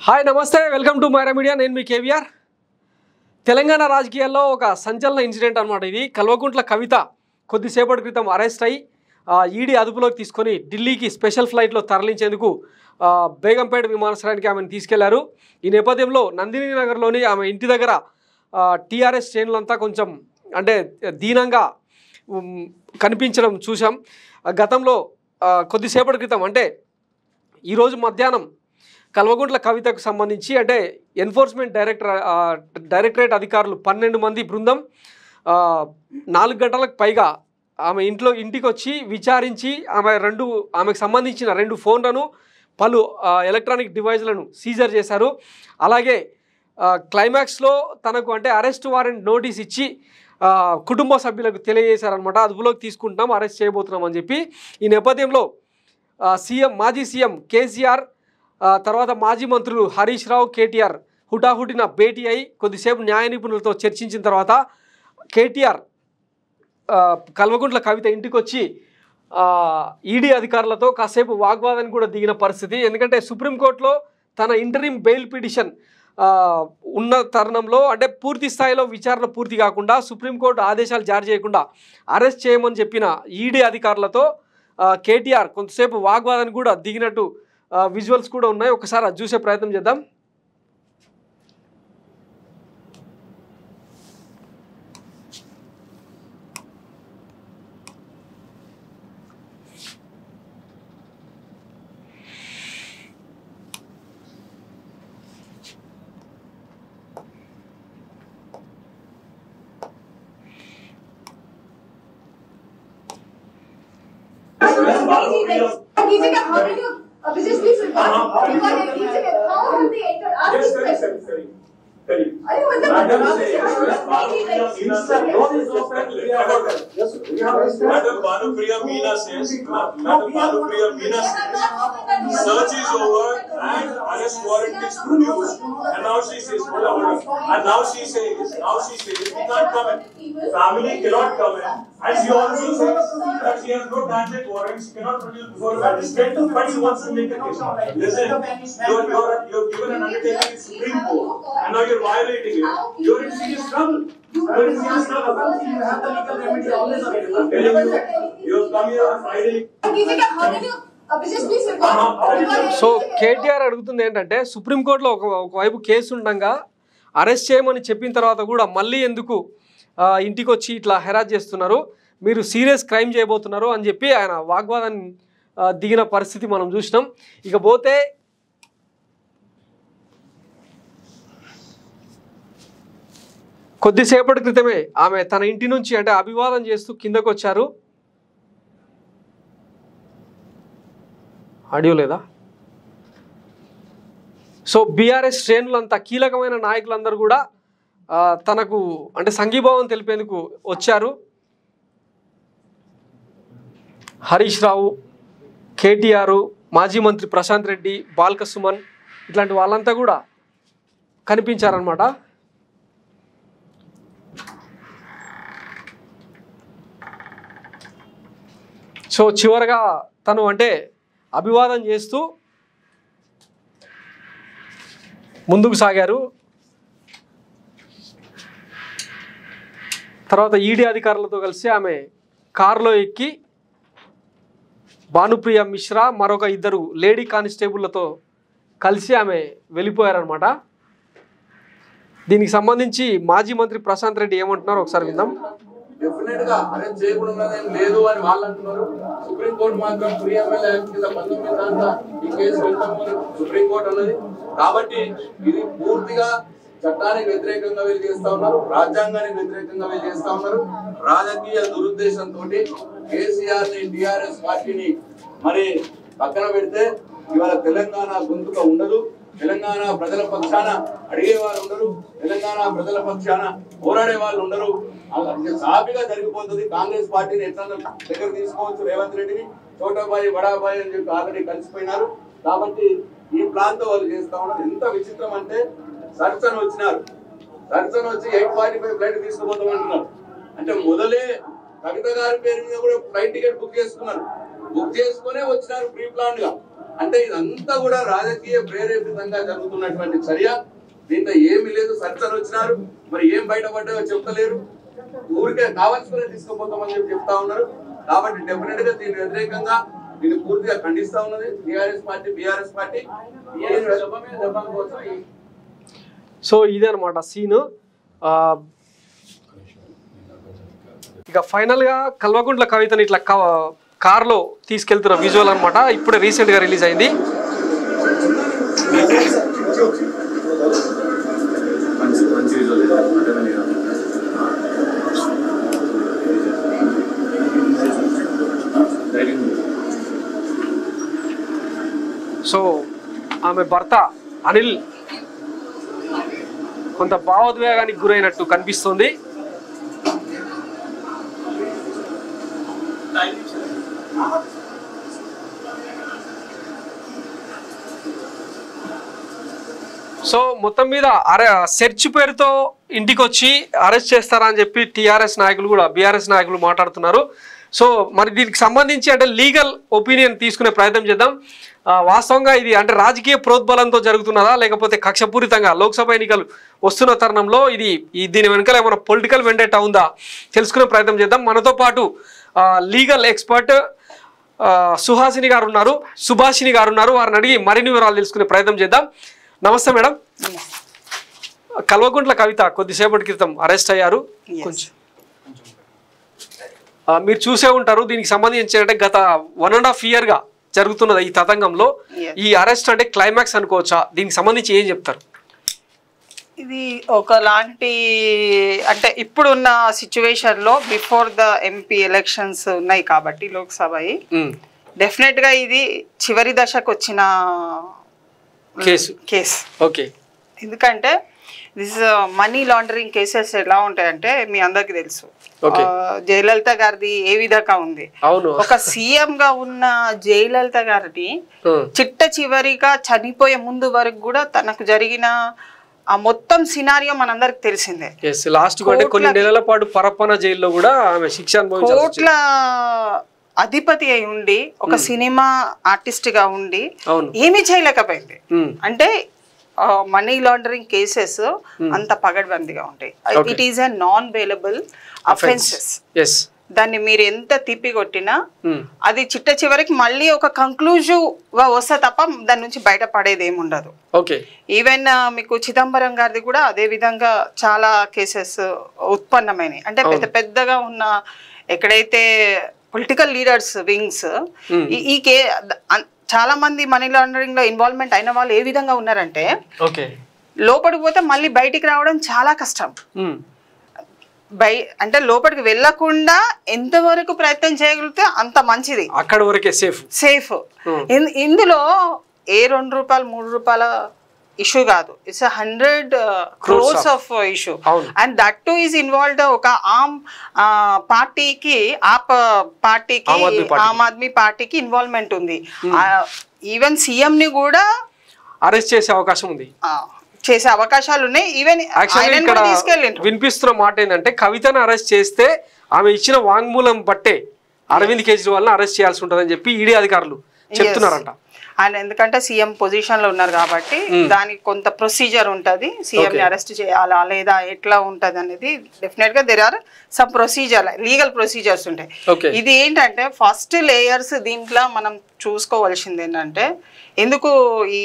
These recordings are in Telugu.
హాయ్ నమస్తే, వెల్కమ్ టు మైరా మీడియా. నేను మీ కేవీఆర్. తెలంగాణ రాజకీయాల్లో ఒక సంచలన ఇన్సిడెంట్ అనమాట ఇది. కల్వకుంట్ల కవిత కొద్దిసేపటి క్రితం అరెస్ట్ అయ్యి ఈడీ అదుపులోకి తీసుకొని ఢిల్లీకి స్పెషల్ ఫ్లైట్లో తరలించేందుకు బేగంపేట విమానాశ్రయానికి ఆమెను తీసుకెళ్లారు. ఈ నేపథ్యంలో నందిని నగర్లోని ఆమె ఇంటి దగ్గర టీఆర్ఎస్ శ్రేణులంతా కొంచెం అంటే దీనంగా కనిపించడం చూసాం. గతంలో కొద్దిసేపటి క్రితం అంటే ఈరోజు మధ్యాహ్నం కల్వకుంట్ల కవితకు సంబంధించి అంటే ఎన్ఫోర్స్మెంట్ డైరెక్టరేట్ అధికారులు 12 మంది బృందం 4 గంటలకు పైగా ఆమె ఇంటికి వచ్చి విచారించి ఆమెకు సంబంధించిన 2 ఫోన్లను పలు ఎలక్ట్రానిక్ డివైజ్లను సీజర్ చేశారు. అలాగే క్లైమాక్స్లో తనకు అంటే అరెస్ట్ వారెంట్ నోటీస్ ఇచ్చి కుటుంబ సభ్యులకు తెలియజేశారనమాట. అదుపులోకి తీసుకుంటున్నాం, అరెస్ట్ చేయబోతున్నాం అని చెప్పి. ఈ నేపథ్యంలో మాజీ సీఎం కేసీఆర్ తర్వాత మాజీ మంత్రులు హరీష్ రావు, కేటీఆర్ హుటాహుటిన భేటీ అయి కొద్దిసేపు న్యాయ నిపుణులతో చర్చించిన తర్వాత కేటీఆర్ కల్వకుంట్ల కవిత ఇంటికి వచ్చి ఈడీ అధికారులతో కాసేపు వాగ్వాదానికి కూడా దిగిన పరిస్థితి. ఎందుకంటే సుప్రీంకోర్టులో తన ఇంటరిమ్ బెయిల్ పిటిషన్ ఉన్న తరుణంలో అంటే పూర్తి స్థాయిలో విచారణ పూర్తి కాకుండా సుప్రీంకోర్టు ఆదేశాలు జారీ చేయకుండా అరెస్ట్ చేయమని చెప్పిన ఈడీ అధికారులతో కేటీఆర్ కొంతసేపు వాగ్వాదానికి కూడా దిగినట్టు విజువల్స్ కూడా ఉన్నాయి. ఒకసారి అది చూసే ప్రయత్నం చేద్దాం. Just please report. Because they need to get how have they entered? Ask these questions. Madam Bhanupriya Meena says, search is over and arrest warrant is produced. And now she says, and now she says, we can't come in. Family cannot come in. And she also says that she has no transit warrant, she cannot produce before the magistrate, but she wants to make a case. Listen, you're given an undertaking in Supreme Court, and now you're violating it. You're in serious trouble. You're in serious trouble. You have the legal remedy always available. You've come here on Friday. So KTR అడుగుతుంది ఏంటంటే సుప్రీంకోర్టులో ఒకవైపు కేసు ఉండగా అరెస్ట్ చేయమని చెప్పిన తర్వాత కూడా మళ్ళీ ఎందుకు ఇంటికి వచ్చి ఇట్లా హెరాస్ చేస్తున్నారు, మీరు సీరియస్ క్రైమ్ చేయబోతున్నారు అని చెప్పి ఆయన వాగ్వాదాన్ని దిగిన పరిస్థితి మనం చూసినాం. ఇకపోతే కొద్దిసేపటి క్రితమే ఆమె తన ఇంటి నుంచి అంటే అభివాదం చేస్తూ కిందకు వచ్చారు. ఆడియో లేదా? సో బీఆర్ఎస్ శ్రేణులంతా కీలకమైన నాయకులందరూ కూడా తనకు అంటే సంఘీభావం తెలిపేందుకు వచ్చారు. హరీష్ రావు, కేటీఆర్, మాజీ మంత్రి ప్రశాంత్ రెడ్డి, బాల్క సుమన్ ఇట్లాంటి వాళ్ళంతా కూడా కనిపించారనమాట. సో చివరగా తను అంటే అభివాదం చేస్తూ ముందుకు సాగారు. తర్వాత ఈడీ అధికారులతో కలిసి ఆమె కారులో ఎక్కి భానుప్రియ మిశ్రా మరొక 2 లేడీ కానిస్టేబుళ్లతో కలిసి ఆమె వెళ్ళిపోయారనమాట. దీనికి సంబంధించి మాజీ మంత్రి ప్రశాంత్ రెడ్డి ఏమంటున్నారు ఒకసారి విందాం. డెఫినెట్ గా అరెస్ట్ చేయకుండా లేదు అని వాళ్ళు అంటున్నారు. సుప్రీంకోర్టు మాత్రం ప్రియమైన కింద 19 దాంట్లో ఈ కేసు వెళ్తామని సుప్రీంకోర్టు అన్నది. కాబట్టి ఇది పూర్తిగా చట్టానికి వ్యతిరేకంగా వీళ్ళు చేస్తా ఉన్నారు, రాజ్యాంగానికి వ్యతిరేకంగా వీళ్ళు చేస్తా ఉన్నారు. రాజకీయ దురుద్దేశంతో కేసీఆర్ ని టిఆర్ఎస్ పార్టీని మరి పక్కన పెడితే ఇవాళ తెలంగాణ గొంతుగా ఉండదు, తెలంగాణ ప్రజల పక్షాన అడిగే వాళ్ళు ఉండరు, తెలంగాణ ప్రజల పక్షాన పోరాడే వాళ్ళు ఉండరు. సాఫీగా జరిగిపోతుంది. కాంగ్రెస్ పార్టీని ఎట్లా దగ్గర తీసుకోవచ్చు, రేవంత్ రెడ్డిని చోటాబాయి బడాబాయి అని చెప్పి ఆల్రెడీ కలిసిపోయినారు. కాబట్టి ఈ ప్లాన్ తో వాళ్ళు చేస్తా ఉన్నారు. ఎంత విచిత్రం అంటే సర్సన్ వచ్చినారు, సర్సన్ వచ్చి 8:45 ఫ్లైట్ తీసుకుపోతామంటున్నారు. అంటే మొదలే కవిత గారి పేరు మీద కూడా ఫ్లైట్ టికెట్ బుక్ చేసుకున్నారు, బుక్ చేసుకునే వచ్చినారు ప్రీ ప్లాన్ గా. అంటే ఇదంతా కూడా రాజకీయ ప్రేరేపితంగా జరుగుతున్నటువంటి చర్య. దీంట్లో ఏమీ లేదు. సర్చలు వచ్చినారు, మరి ఏం బయటపడ్డాయో చెప్తలేరు. ఊరికే కావాల్సిన తీసుకుపోతామని చెప్పి చెప్తా ఉన్నారు. కాబట్టి డెఫినెట్ గా దీని వ్యతిరేకంగా దీన్ని పూర్తిగా ఖండిస్తా ఉన్నది TRS party, BRS party. So ఇదనమాట సీను. ఇక ఫైనల్గా కల్వకుంట్ల కవితని ఇట్లా కార్లో తీసుకెళ్తున్న విజువల్ అనమాట. ఇప్పుడే రీసెంట్గా రిలీజ్ అయింది. సో ఆమె భర్త అనిల్ కొంత భావోద్వేగానికి గురైనట్టు కనిపిస్తుంది. సో మొత్తం మీద సెర్చ్ పేరుతో ఇంటికి వచ్చి అరెస్ట్ చేస్తారా అని చెప్పి టీఆర్ఎస్ నాయకులు కూడా బీఆర్ఎస్ నాయకులు మాట్లాడుతున్నారు. సో మరి దీనికి సంబంధించి అంటే లీగల్ ఒపీనియన్ తీసుకునే ప్రయత్నం చేద్దాం. వాస్తవంగా ఇది అంటే రాజకీయ ప్రోద్బలంతో జరుగుతున్నదా లేకపోతే కక్షపూరితంగా లోక్సభ ఎన్నికలు వస్తున్న తరుణంలో దీని వెనకాల ఏమైనా పొలిటికల్ వెండేటా ఉందా తెలుసుకునే ప్రయత్నం చేద్దాం. మనతో పాటు లీగల్ ఎక్స్పర్ట్ సుభాషిణి గారు ఉన్నారు. వారిని అడిగి మరిన్ని వివరాలు తెలుసుకునే ప్రయత్నం చేద్దాం. నమస్తే మేడం. కల్వకుంట్ల కవిత కొద్దిసేపటి క్రితం అరెస్ట్ అయ్యారు. కొంచెం మీరు చూసే ఉంటారు. దీనికి సంబంధించి అంటే గత 1.5 year జరుగుతున్నది ఈ తతంగంలో. ఈ అరెస్ట్ అంటే క్లైమాక్స్ అనుకోవచ్చా? దీనికి సంబంధించి ఏం చెప్తారు? ఇది ఒకలాంటి అంటే ఇప్పుడున్న సిచ్యువేషన్ లో బిఫోర్ ద ఎంపీ ఎలక్షన్స్ ఉన్నాయి కాబట్టి లోక్సభ డెఫినెట్ గా ఇది చివరి దశకు వచ్చిన కేసు. ఓకే. ఎందుకంటే దిస్ మనీ లాండరింగ్ కేసెస్ ఎలా ఉంటాయంటే మీ అందరికి తెలుసు. జయలలిత గారిది ఏ విధంగా ఉంది. ఒక సీఎం గా ఉన్న జయలలిత గారిని చిట్ట చివరిగా చనిపోయే ముందు వరకు కూడా తనకు జరిగిన ఆ మొత్తం సినారియో మనందరికి తెలిసిందే. కొన్ని నెలల పాటు పరప్పన జైల్లో కూడా ఆమె శిక్ష అనుభవించాల్సి కోట్ల అధిపతి అయి ఉండి ఒక సినిమా ఆర్టిస్ట్ గా ఉండి ఏమీ చేయలేకపోయింది. అంటే మనీ లాండరింగ్ కేసెస్ అంత పగడ్బందీగా ఉంటాయి. It is a non bailable offences. దాన్ని మీరు ఎంత తిప్పి కొట్టినా అది చిట్ట చివరికి మళ్ళీ ఒక కంక్లూజివ్ గా వస్తే తప్ప దాని నుంచి బయటపడేది ఏమి ఉండదు. ఈవెన్ మీకు చిదంబరం గారిది కూడా అదే విధంగా చాలా కేసెస్ ఉత్పన్నమైనవి. అంటే పెద్ద పెద్దగా ఉన్న ఎక్కడైతే పొలిటికల్ లీడర్స్ వింగ్స్ ఈ చాలా మంది మనీ లాండరింగ్ లో ఇన్వాల్వ్మెంట్ అయిన వాళ్ళు ఏ విధంగా ఉన్నారంటే లోపలికి పోతే మళ్ళీ బయటికి రావడం చాలా కష్టం. అంటే లోపలికి వెళ్లకుండా ఎంతవరకు ప్రయత్నం చేయగలిగితే అంత మంచిది. అక్కడ వరకే సేఫ్. ఇందులో ఏ ₹2 ₹3 ఇష్యూ కాదు. It's 100 crores of issue. And that to is involved ఒక పార్టీకి ఆమ్ ఆద్మీ పార్టీకి ఇన్వాల్వ్మెంట్ ఉంది. ఈవెన్ సీఎం ని కూడా అరెస్ట్ చేసే అవకాశం ఉంది, చేసే అవకాశాలు ఉన్నాయి. ఈవెన్ వినిపిస్తున్న మాట ఏంటంటే కవితను అరెస్ట్ చేస్తే ఆమె ఇచ్చిన వాంగ్మూలం బట్టే అరవింద్ కేజ్రీవాల్ అరెస్ట్ చేయాల్సి ఉంటుందని చెప్పి ఈడీ అధికారులు చెప్తున్నారంట. అండ్ ఎందుకంటే సీఎం పొజిషన్ లో ఉన్నారు కాబట్టి దానికి కొంత ప్రొసీజర్ ఉంటది. సీఎం ని అరెస్ట్ చేయాలా లేదా ఎట్లా ఉంటది అనేది డెఫినెట్ గా there are some procedure, legal procedures ఉంటాయి. ఇది ఏంటంటే ఫస్ట్ లేయర్స్ దీంట్లో మనం చూసుకోవాల్సింది ఏంటంటే ఎందుకు ఈ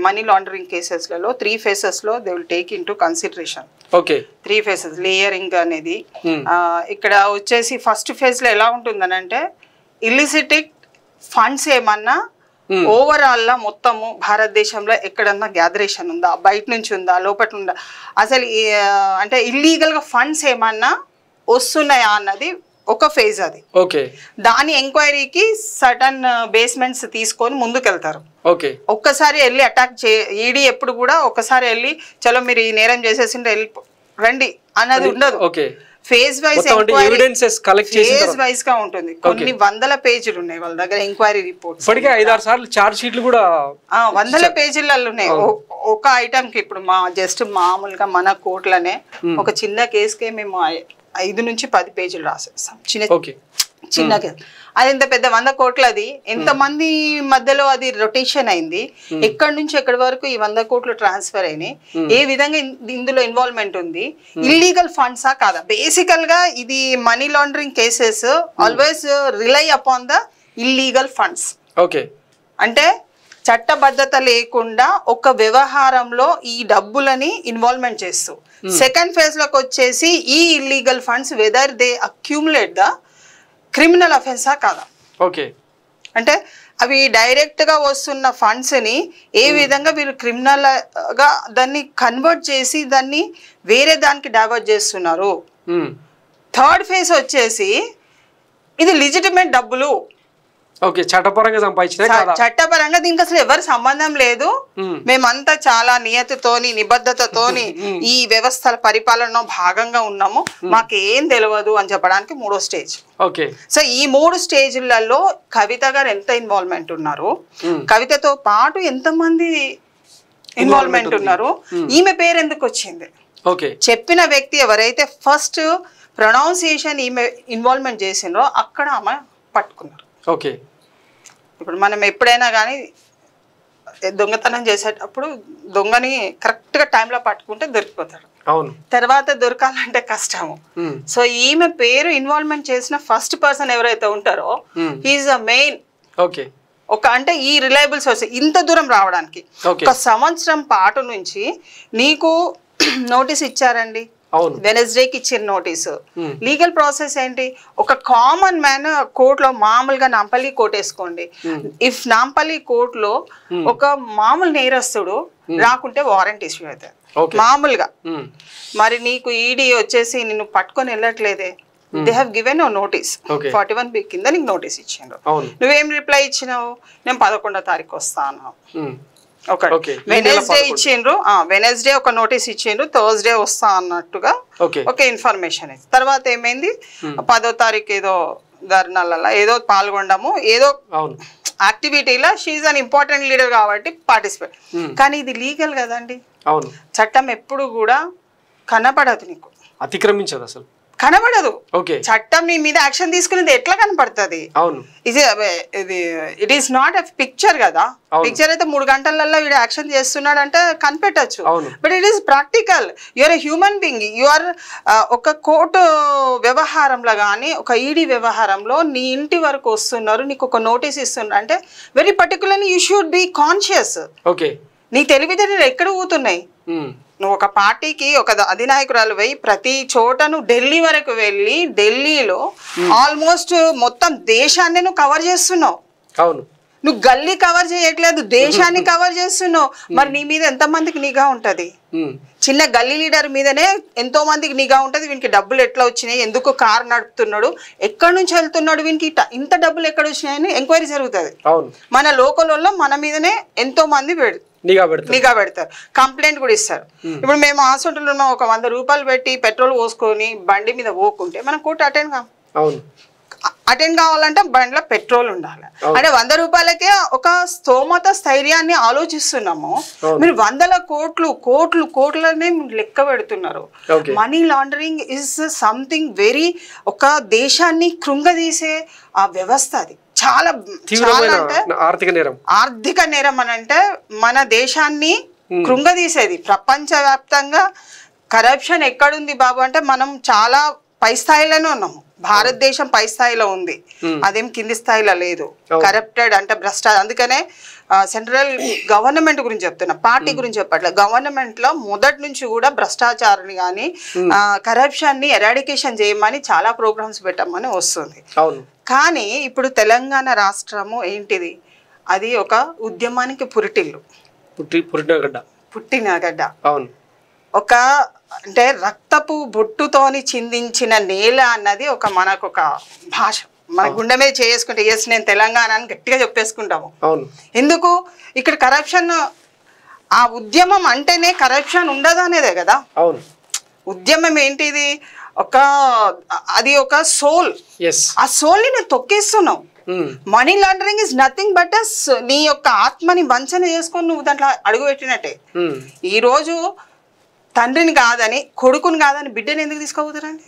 మనీ లాండరింగ్ కేసెస్లలో 3 phases లో they will take in to consideration. 3 phases layering అనేది. ఇక్కడ వచ్చేసి ఫస్ట్ ఫేజ్ లో ఎలా ఉంటుందని అంటే ఇల్లిసిట్ ఫండ్స్ ఏమన్నా ఓవరాల్ లా మొత్తము భారతదేశంలో ఎక్కడన్నా గ్యాదరేషన్ ఉందా, బయట నుంచి ఉందా, లోపల ఉందా, అసలు అంటే ఇల్లీగల్ గా ఫండ్స్ ఏమన్నా వస్తున్నాయా అన్నది ఒక ఫేజ్. అది దాని ఎంక్వైరీకి సర్టన్ బేస్మెంట్స్ తీసుకొని ముందుకెళ్తారు. ఒక్కసారి వెళ్ళి అటాక్ ఈడీ ఎప్పుడు కూడా ఒక్కసారి వెళ్ళి చలో మీరు ఈ నేరం చేసేసింటే వెళ్ళి రండి అన్నది ఉండదు. ఫేజ్ వైజ్ ఫేజ్ వైజ్ గా ఉంటుంది. కొన్ని 100 పేజీలు ఉన్నాయి వాళ్ళ దగ్గర ఎంక్వైరీ రిపోర్ట్స్. 5-6 సార్లు చార్జ్ షీట్లు కూడా 100 పేజీలలో ఉన్నాయి. ఒక ఐటమ్ కి ఇప్పుడు జస్ట్ మామూలుగా మన కోర్టులోనే ఒక చిన్న కేసుకే మేము 5 నుంచి 10 పేజీలు రాసేస్తాం. చిన్న చిన్న అది ఎంత పెద్ద 100 కోట్లది, ఎంతమంది మధ్యలో అది రొటేషన్ అయింది, ఎక్కడి నుంచి ఎక్కడి వరకు ఈ 100 కోట్లు ట్రాన్స్ఫర్ అయినాయి, ఏ విధంగా ఇందులో ఇన్వాల్వ్మెంట్ ఉంది, ఇల్లీగల్ ఫండ్సా కాదా. బేసికల్ గా ఇది money laundering cases always rely upon the illegal funds. Okay, అంటే చట్టబద్ధత లేకుండా ఒక వ్యవహారంలో ఈ డబ్బులని ఇన్వాల్వ్మెంట్ చేస్తూ సెకండ్ ఫేజ్ లోకి వచ్చేసి ఈ illegal funds whether they accumulate the criminal అఫెన్సా కాదా. ఓకే, అంటే అవి డైరెక్ట్ గా వస్తున్న ఫండ్స్ ని ఏ విధంగా వీరు క్రిమినల్ గా దాన్ని కన్వర్ట్ చేసి దాన్ని వేరే దానికి డైవర్ట్ చేస్తున్నారు. థర్డ్ ఫేజ్ వచ్చేసి ఇది లిజిటిమేట్ డబ్బులు, ఓకే, చట్టపరంగా సంపాదించిన చట్టపరంగా దీనికి అసలు ఎవరు సంబంధం లేదు, మేమంతా చాలా నియతితోని నిబద్ధతతోని ఈ వ్యవస్థల పరిపాలన భాగంగా ఉన్నాము, మాకేం తెలియదు అని చెప్పడానికి 3వ స్టేజ్. ఓకే, సో ఈ 3 స్టేజ్లలో కవిత గారు ఎంత ఇన్వాల్వ్మెంట్ ఉన్నారు, కవితతో పాటు ఎంతమంది ఇన్వాల్వ్మెంట్ ఉన్నారు, ఈమె పేరు ఎందుకు వచ్చింది, ఓకే, చెప్పిన వ్యక్తి ఎవరైతే ఫస్ట్ ప్రొనౌన్సియేషన్ ఈమె ఇన్వాల్వ్మెంట్ చేసిండ్రో అక్కడ ఆమె పట్టుకున్నారు. ఓకే, ఇప్పుడు మనం ఎప్పుడైనా కానీ దొంగతనం చేసేటప్పుడు దొంగని కరెక్ట్ గా టైంలో పట్టుకుంటే దొరికిపోతాడు, అవును, తర్వాత దొరకాలంటే కష్టము. సో ఈమె పేరు ఇన్వాల్వ్మెంట్ చేసిన ఫస్ట్ పర్సన్ ఎవరైతే ఉంటారో హీఈస్ ద మెయిన్. ఓకే, అంటే ఈ రిలయబుల్ సోర్స్ ఇంత దూరం రావడానికి 1 సంవత్సరం పాటు నుంచి నీకు నోటీస్ ఇచ్చారండి, వెనస్డేకి ఇచ్చిన నోటీసు. లీగల్ ప్రాసెస్ ఏంటి, ఒక కామన్ మ్యాన్ కోర్టులో మామూలుగా నాంపల్లి కోర్టు వేసుకోండి, ఇఫ్ నాంపల్లి కోర్టులో ఒక మామూలు నేరస్తుడు రాకుంటే వారెంట్ ఇష్యూ అవుతుంది మామూలుగా. మరి నీకు ఈడీ వచ్చేసి నిన్ను పట్టుకొని వెళ్ళట్లేదే, they have given notice 41B కింద నీకు నోటీస్ ఇచ్చిండ్రు, నువ్వేం రిప్లై ఇచ్చినావు, నేను 11వ తారీఖు వస్తాను. వెనస్డే ఇచ్చిండ్రు, వెనస్డే ఒక నోటీస్ ఇచ్చిండ్రు, థర్స్డే వస్తా అన్నట్టుగా ఒక ఇన్ఫర్మేషన్ ఇచ్చి తర్వాత ఏమైంది 10వ తారీఖు ఏదో ధర్నాలలో ఏదో పాల్గొనడము, ఏదో యాక్టివిటీలో షీఈ్ అన్ ఇంపార్టెంట్ లీడర్ కాబట్టి పార్టిసిపేట్. కానీ ఇది లీగల్ కదండి, చట్టం ఎప్పుడు కూడా కనపడదు, నీకు అతిక్రమించదు, అసలు కనబడదు. చట్టం నీ మీద యాక్షన్ తీసుకునేది ఎట్లా కనపడుతుంది, ఇది it is not a picture కదా. పిక్చర్ అయితే 3 గంటలలో వీడు యాక్షన్ చేస్తున్నాడు అంటే కనిపెట్టచ్చు, but it is practical. You're a human being, you're ఒక కోర్టు వ్యవహారంలో కానీ ఒక ఈడీ వ్యవహారంలో నీ ఇంటి వరకు వస్తున్నారు, నీకు ఒక నోటీస్ ఇస్తున్నారు అంటే very particularly you should be conscious. నీ తెలివితేటలు ఎక్కడ పోతున్నాయి, నువ్వు ఒక పార్టీకి ఒక అధినాయకురాలు పోయి ప్రతి చోట నువ్వు ఢిల్లీ వరకు వెళ్ళి ఢిల్లీలో ఆల్మోస్ట్ మొత్తం దేశాన్ని నువ్వు కవర్ చేస్తున్నావు, నువ్వు గల్లీ కవర్ చేయట్లేదు, దేశాన్ని కవర్ చేస్తున్నావు. మరి నీ మీద ఎంతమందికి నిఘా ఉంటది, చిన్న గల్లీ లీడర్ మీదనే ఎంతో మందికి నిఘా ఉంటది. వీనికి డబ్బులు ఎట్లా వచ్చినాయి, ఎందుకు కారు నడుపుతున్నాడు, ఎక్కడి నుంచి వెళ్తున్నాడు, వీనికి ఇంత డబ్బులు ఎక్కడ వచ్చినాయని ఎంక్వైరీ జరుగుతుంది. మన లోకల్లో మన మీదనే ఎంతో మంది నిఘా పెడతారు, కంప్లైంట్ కూడా ఇస్తారు. ఇప్పుడు మేము హాస్పిటల్లో ఉన్న ఒక 100 రూపాయలు పెట్టి పెట్రోల్ పోసుకొని బండి మీద పోకుంటే మనం కోర్టు అటెండ్ కావాలంటే బండిలో పెట్రోల్ ఉండాలి. అంటే 100 రూపాయలకే ఒక స్తోమత స్థైర్యాన్ని ఆలోచిస్తున్నాము, మీరు 100 కోట్లనే లెక్క పెడుతున్నారు. Money laundering is something very, ఒక దేశాన్ని కృంగదీసే ఆ వ్యవస్థ, అది చాలా అంటే ఆర్థిక నేరం అని అంటే మన దేశాన్ని కృంగదీసేది. ప్రపంచవ్యాప్తంగా కరప్షన్ ఎక్కడుంది బాబు అంటే మనం చాలా పై స్థాయిలోనే ఉన్నాము, భారతదేశం పై స్థాయిలో ఉంది, అదేం కింది స్థాయిలో లేదు. కరప్టెడ్ అంటే భ్రష్టాచారం. అందుకనే సెంట్రల్ గవర్నమెంట్ గురించి చెప్తున్నా, పార్టీ గురించి చెప్పట్లేదు. గవర్నమెంట్ లో మొదటి నుంచి కూడా భ్రష్టాచారాన్ని కానీ కరప్షన్ ని ఎరాడికేషన్ చేయమని చాలా ప్రోగ్రామ్స్ పెట్టమని వస్తుంది. కానీ ఇప్పుడు తెలంగాణ రాష్ట్రము ఏంటిది, అది ఒక ఉద్యమానికి పుట్టిన గడ్డ, ఒక అంటే రక్తపు బొట్టుతోని చిందించిన నేల అన్నది ఒక మనకు ఒక భాష. మన గుండె మీద చేసుకుంటే ఎస్ నేను తెలంగాణ అని గట్టిగా చెప్పేసుకుంటాము. ఎందుకు ఇక్కడ కరప్షన్, ఆ ఉద్యమం అంటేనే కరప్షన్ ఉండదు అనేదే కదా. ఉద్యమం ఏంటిది, అది ఒక సోల్, ఆ సోల్ ని నేను తొక్కేస్తున్నావు. Money laundering is nothing but నీ యొక్క ఆత్మని వంచన చేసుకొని నువ్వు దాంట్లో అడుగు పెట్టినట్టే. ఈ రోజు తండ్రిని కాదని కొడుకుని కాదని బిడ్డని ఎందుకు తీసుకోబోతారండి?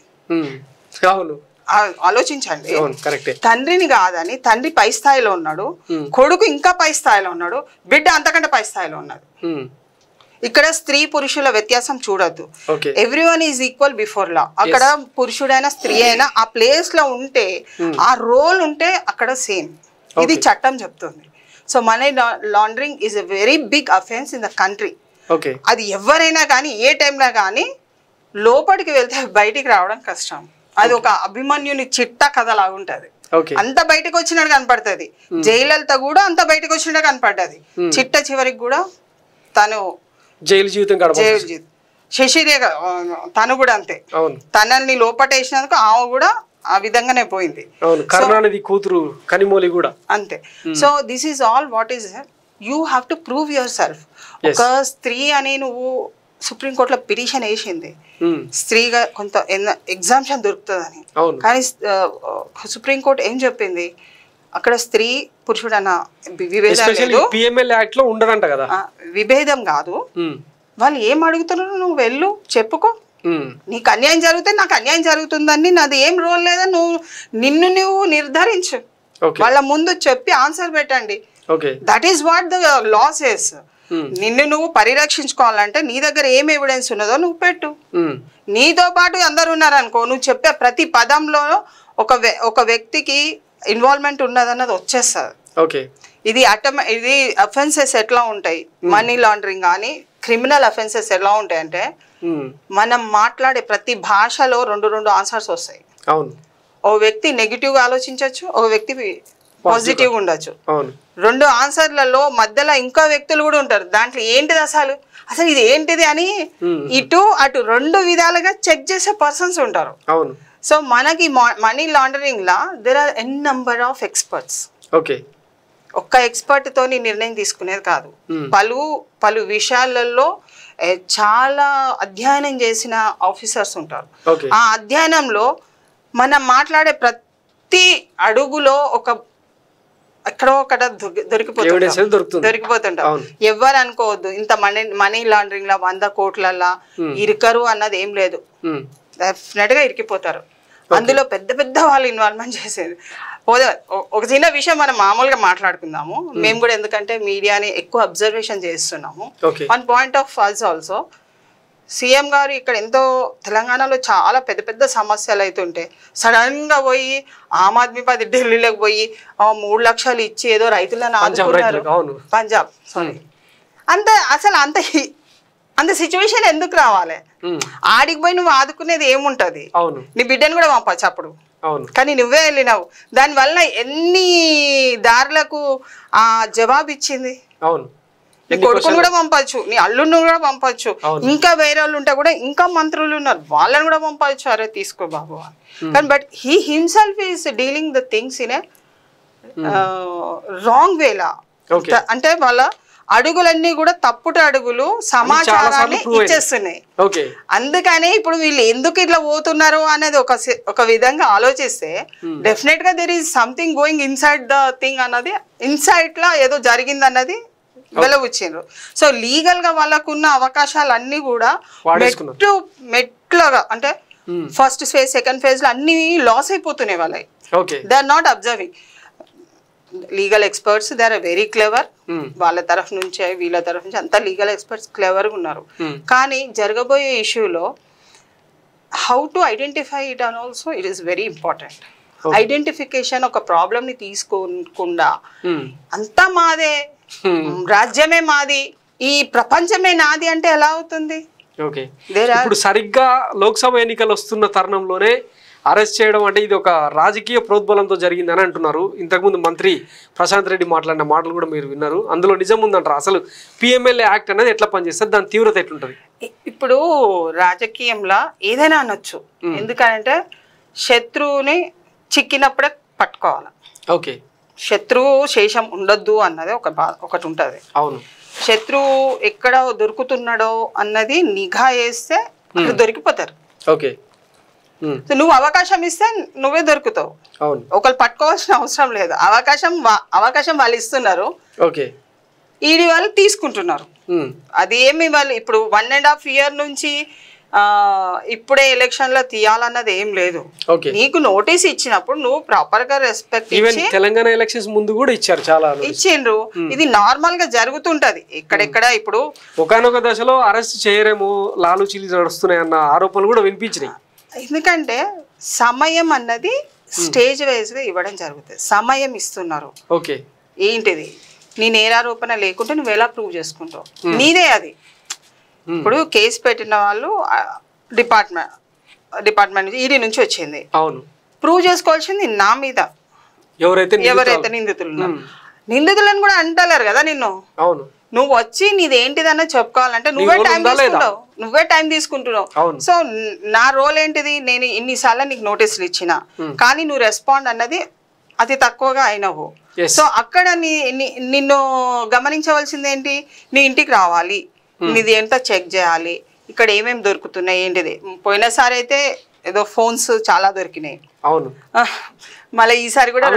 ఆలోచించండి. కరెక్టే. తండ్రిని కాదని తండ్రి పై స్థాయిలో ఉన్నాడు, కొడుకు ఇంకా పై స్థాయిలో ఉన్నాడు, బిడ్డ అంతకంటే పై స్థాయిలో ఉన్నాడు. ఇక్కడ స్త్రీ పురుషుల వ్యత్యాసం చూడొద్దు. Everyone is equal before law. అక్కడ పురుషుడైనా స్త్రీ అయినా ఆ ప్లేస్ లో ఉంటే, ఆ రోల్ ఉంటే అక్కడ సేమ్. ఇది చట్టం చెప్తుంది. So money laundering is a very big offence in the country. అది ఎవరైనా కానీ ఏ టైంలో కానీ లోపలికి వెళ్తే బయటికి రావడం కష్టం. అది ఒక అభిమన్యుని చిట్ట కథ లాగుంటది. అంత బయటకు వచ్చినట్టు కనపడుతుంది. జయలలిత కూడా అంత బయటకు వచ్చినట్టు కనపడ్డది. చిట్ట చివరికి కూడా తను జైలు జీవితం. శశిరేఖ తను కూడా అంతే. తనని లోపటేసినందుకు ఆమె కూడా ఆ విధంగానే పోయింది. కరుణానిధి కూతురు కనిమోలి కూడా అంతే. So this is all what is you have to prove your self. ఒక స్త్రీ అని నువ్వు సుప్రీంకోర్టులో పిటిషన్ వేసింది, స్త్రీగా కొంత ఎగ్జామ్షన్ దొరుకుతుందని. కానీ సుప్రీంకోర్టు ఏం చెప్పింది, అక్కడ స్త్రీ పురుషుడు అన్న విభేదం కాదు. వాళ్ళు ఏం అడుగుతున్నారు నువ్వు వెళ్ళు చెప్పుకో. నీకు అన్యాయం జరిగితే నాకు అన్యాయం జరుగుతుందని నాది ఏం రోల్ లేదా, నిన్ను నువ్వు నిర్ధారించు. వాళ్ళ ముందు చెప్పి ఆన్సర్ పెట్టండి. That is what the law says. నిన్ను నువ్వు పరిరక్షించుకోవాలంటే నీ దగ్గర ఏం ఎవిడెన్స్ ఉన్నదో నువ్వు పెట్టు. నీతో పాటు అందరు ఉన్నారనుకో, నువ్వు చెప్పే ప్రతి పదంలో ఒక వ్యక్తికి ఇన్వాల్వ్మెంట్ ఉన్నదన్నది వచ్చేస్తుంది. ఇది ఇది అఫెన్సెస్ ఎట్లా ఉంటాయి, మనీ లాండరింగ్ కానీ క్రిమినల్ అఫెన్సెస్ ఎలా ఉంటాయి అంటే, మనం మాట్లాడే ప్రతి భాషలో రెండు ఆన్సర్స్ వస్తాయి. ఓ వ్యక్తి నెగిటివ్గా ఆలోచించవచ్చు, ఒక వ్యక్తి పాజిటివ్గా ఉండొచ్చు. రెండు ఆన్సర్లలో మధ్యలో ఇంకా వ్యక్తులు కూడా ఉంటారు. దాంట్లో ఏంటిది అసలు ఇది ఏంటిది అని ఇటు అటు రెండు విధాలుగా చెక్ చేసే పర్సన్స్ ఉంటారు. సో మనకి money laundering law there are N number of experts. ఒక్క ఎక్స్పర్ట్ తోని నిర్ణయం తీసుకునేది కాదు. పలు విషయాలలో చాలా అధ్యయనం చేసిన ఆఫీసర్స్ ఉంటారు. ఆ అధ్యయనంలో మనం మాట్లాడే ప్రతి అడుగులో ఎక్కడో ఒకట దొరికిపోతుంటాం. ఎవరు అనుకోవద్దు ఇంత మనీ లాండరింగ్ లా 100 కోట్లలా ఇరుకరు అన్నది ఏం లేదు. డెఫినెట్ గా ఇరికిపోతారు. అందులో పెద్ద పెద్ద వాళ్ళు ఇన్వాల్వ్మెంట్ చేసేది. ఒక చిన్న విషయం మనం మామూలుగా మాట్లాడుకుందాము. మేము కూడా ఎందుకంటే మీడియాని ఎక్కువ అబ్జర్వేషన్ చేస్తున్నాము. One point of us also, CM గారు ఇక్కడ ఎంతో తెలంగాణలో చాలా పెద్ద పెద్ద సమస్యలు అవుతుంటే సడన్ గా పోయి ఆమ్ ఆద్మీ పార్టీ ఢిల్లీలోకి పోయి 3 లక్షలు ఇచ్చి ఏదో రైతులను ఆదుకున్నారు. పంజాబ్ అసలు అంత సిచ్యువేషన్ ఎందుకు రావాలి? ఆడికి పోయి నువ్వు ఆదుకునేది ఏముంటది? నీ బిడ్డను కూడా పంపచ్చు అప్పుడు. కానీ నువ్వే వెళ్ళినావు. దానివల్ల ఎన్ని దారులకు ఆ జవాబు ఇచ్చింది. నీ కొడుకును కూడా పంపచ్చు, నీ అల్లును కూడా పంపచ్చు, ఇంకా వేరే వాళ్ళు ఉంటే కూడా ఇంకా మంత్రులు ఉన్నారు వాళ్ళని కూడా పంపచ్చు. అరే తీసుకో బాబు అని. కానీ but he himself is dealing the things in a wrong వేలా. అంటే వాళ్ళ అడుగులన్నీ కూడా తప్పుడు అడుగులు సమాచారాన్ని ఇచ్చేస్తున్నాయి. అందుకని ఇప్పుడు వీళ్ళు ఎందుకు ఇట్లా పోతున్నారు అనేది ఒక విధంగా ఆలోచిస్తే డెఫినెట్ గా there is something going inside the thing అన్నది, ఇన్సైడ్ లా ఏదో జరిగింది అన్నది వెలవచ్చిండ్రు. సో లీగల్ గా వాళ్ళకున్న అవకాశాలన్నీ కూడా మెట్లుగా అంటే ఫస్ట్ ఫేజ్ సెకండ్ ఫేజ్ లో అన్ని లాస్ అయిపోతున్నాయి వాళ్ళకి. They are not observing. Legal experts they are very clever. వాళ్ళ తరఫు నుంచి వీళ్ళ తరఫు నుంచి అంతా లీగల్ ఎక్స్పర్ట్స్ క్లెవర్గా ఉన్నారు. కానీ జరగబోయే ఇష్యూలో how to identify it and also it is very important. Identification ఒక ప్రాబ్లమ్ ని తీసుకోకుండా అంతా మాదే, రాజ్యమే మాది, ఈ ప్రపంచమే నాది అంటే ఎలా అవుతుంది? ఇప్పుడు సరిగ్గా లోక్సభ ఎన్నికలు వస్తున్న తరుణంలోనే అరెస్ట్ చేయడం అంటే ఇది ఒక రాజకీయ ప్రోద్బలంతో జరిగిందని అంటున్నారు. ఇంతకుముందు మంత్రి ప్రశాంత్ రెడ్డి మాట్లాడిన మాటలు కూడా మీరు విన్నారు. అందులో నిజం ఉందంటారు. అసలు పిఎంఎల్ఏ యాక్ట్ అనేది ఎట్లా పనిచేస్తుంది, దాని తీవ్రత ఎట్లుంటది? ఇప్పుడు రాజకీయంలో ఏదైనా అనొచ్చు, ఎందుకంటే శత్రువుని చిక్కినప్పుడే పట్టుకోవాలి. శత్రువు శేషం ఉండొద్దు అన్నది ఒకటి ఉంటది. అవును, శత్రువు ఎక్కడ దొరుకుతున్నాడో అన్నది నిఘా వేస్తే దొరికిపోతారు. నువ్వు అవకాశం ఇస్తే నువ్వే దొరుకుతావు. ఒకళ్ళు పట్టుకోవాల్సిన అవసరం లేదు. అవకాశం వాళ్ళు ఇస్తున్నారు, ఈడి వాళ్ళు తీసుకుంటున్నారు. అది ఏమి వాళ్ళు ఇప్పుడు 1.5 year నుంచి ఇప్పుడే ఎలక్షన్ లో తీయాలన్నది ఏం లేదు. ఓకే. నీకు నోటీస్ ఇచ్చినప్పుడు నువ్వు ప్రాపర్ గా రెస్పెక్ట్ ఈవెన్ తెలంగాణ ఎలక్షన్స్ ముందు కూడా ఇచ్చారు, చాలా ఇచ్చిండ్రు. ఇది నార్మల్ గా జరుగుతుంటది ఎక్కడెక్కడ. ఇప్పుడు ఒకనొక దశలో అరెస్ట్ చేయరేమో, లాలూచీలు నడుస్తున్నాయి అన్న ఆరోపణలు కూడా వినిపించినాయి. ఎందుకంటే సమయం అన్నది స్టేజ్ వైజ్ గా ఇవ్వడం జరుగుతుంది. సమయం ఇస్తున్నారు. ఓకే. ఏంటిది నీ నేరారోపణ లేకుంటే నువ్వు ఎలా ప్రూవ్ చేసుకుంటావు? నీదే అది. ఇప్పుడు కేసు పెట్టిన వాళ్ళు డిపార్ట్మెంట్ ఈడీ నుంచి వచ్చింది. అవును. ప్రూవ్ చేసుకోవాల్సింది నా మీద, ఎవరైతే నిందితులు నిందితులను కూడా అంటలేరు కదా నిన్ను. అవును. నువ్వు వచ్చి నీది ఏంటిదన్న చెప్పుకోవాలంటే నువ్వే టైం తీసుకుంటున్నావు. సో నా రోల్ ఏంటిది? నేను ఇన్నిసార్లు నీకు నోటీసులు ఇచ్చిన, కానీ నువ్వు రెస్పాండ్ అన్నది అతి తక్కువగా అయినవు. సో అక్కడ నిన్ను గమనించవలసింది ఏంటి? నీ ఇంటికి రావాలి, నీది ఏంటో చెక్ చేయాలి, ఇక్కడ ఏమేమి దొరుకుతున్నాయి ఏంటిది. పోయినసారి అయితే ఏదో ఫోన్స్ చాలా దొరికినాయి. అవును. మళ్ళీ ఈసారి కూడా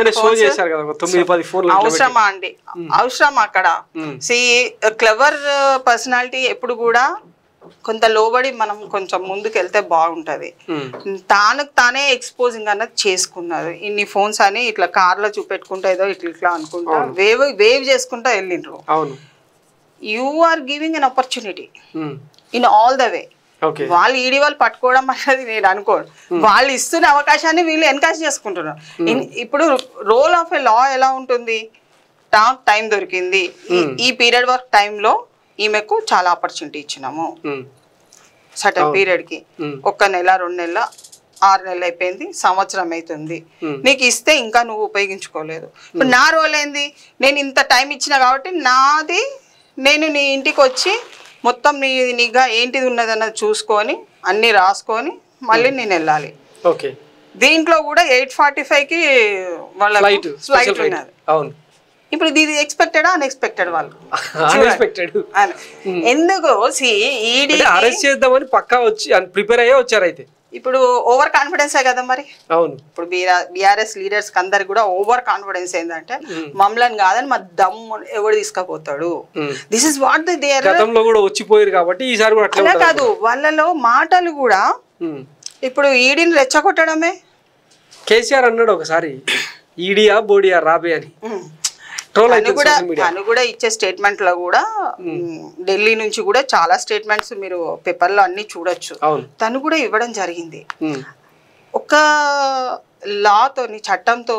అవసరమా అండి? అవసరం అక్కడ. క్లెవర్ పర్సనాలిటీ ఎప్పుడు కూడా కొంత లోబడి మనం కొంచెం ముందుకు వెళ్తే బాగుంటది. తానే ఎక్స్పోజింగ్ అన్నది చేసుకున్నారు. ఇన్ని ఫోన్స్ అని ఇట్లా కార్లో చూపెట్టుకుంటా ఏదో ఇట్లా అనుకుంటా వేవ్ చేసుకుంటా వెళ్ళిండ్రు. You are giving an opportunity in all the way. వాళ్ళు ఈడీ వాళ్ళు పట్టుకోవడం అన్నది నేను అనుకోను. వాళ్ళు ఇస్తున్న అవకాశాన్ని వీళ్ళు ఎన్కాష్ చేసుకుంటున్నారు. ఇప్పుడు రోల్ ఆఫ్ ఎ లా ఎలా ఉంటుంది? నాకు టైం దొరికింది, ఈ పీరియడ్ వర్క్ టైంలో ఈమెకు చాలా ఆపర్చునిటీ ఇచ్చినాము. సర్టన్ పీరియడ్ కి 1 నెల 2 నెలల 6 నెలలు అయిపోయింది, సంవత్సరం అవుతుంది. నీకు ఇస్తే ఇంకా నువ్వు ఉపయోగించుకోలేదు. ఇప్పుడు నా రోల్ ఏంది? నేను ఇంత టైం ఇచ్చిన కాబట్టి నాది, నేను నీ ఇంటికి వచ్చి మొత్తం నీగా ఏంటిది ఉన్నదన్నది చూసుకొని అన్ని రాసుకొని మళ్ళీ నేను వెళ్ళాలి. ఓకే. దీంట్లో కూడా 8:45కి వాళ్ళ ఫ్లైట్ ఉన్నది. అవును. ఇప్పుడు ఇది ఎక్స్పెక్టెడా అన్ఎక్స్పెక్టెడ్? వాళ్ళు ఎందుకు ఈడీ అరెస్ట్ చేద్దామని పక్కా వచ్చి ప్రిపేర్ అయ్యే వచ్చారు. అయితే ఇప్పుడు ఓవర్ కాన్ఫిడెన్సే కదా మరి. అవును. ఇప్పుడు బీఆర్ఎస్ లీడర్స్ అందరికి కూడా ఓవర్ కాన్ఫిడెన్స్ ఏంటంటే మమ్మల్ని కాదని మా దమ్ము ఎవడు తీసుకుపోతాడు. This is what they are. గతంలో కూడా వచ్చిపోయారు కాబట్టి ఈసారి కూడా అట్లా కాదు. వాళ్ళలో మాటలు కూడా ఇప్పుడు ఈడీని రెచ్చగొట్టడమే. కేసీఆర్ అన్నాడు ఒకసారి, ఈడియా బోడియా రాబే అని. తను కూడా ఇచ్చే స్టేట్మెంట్ లో కూడా ఢిల్లీ నుంచి కూడా చాలా స్టేట్మెంట్స్ మీరు పేపర్ లో అన్ని చూడొచ్చు. తను కూడా ఇవ్వడం జరిగింది. ఒక లాతోని చట్టంతో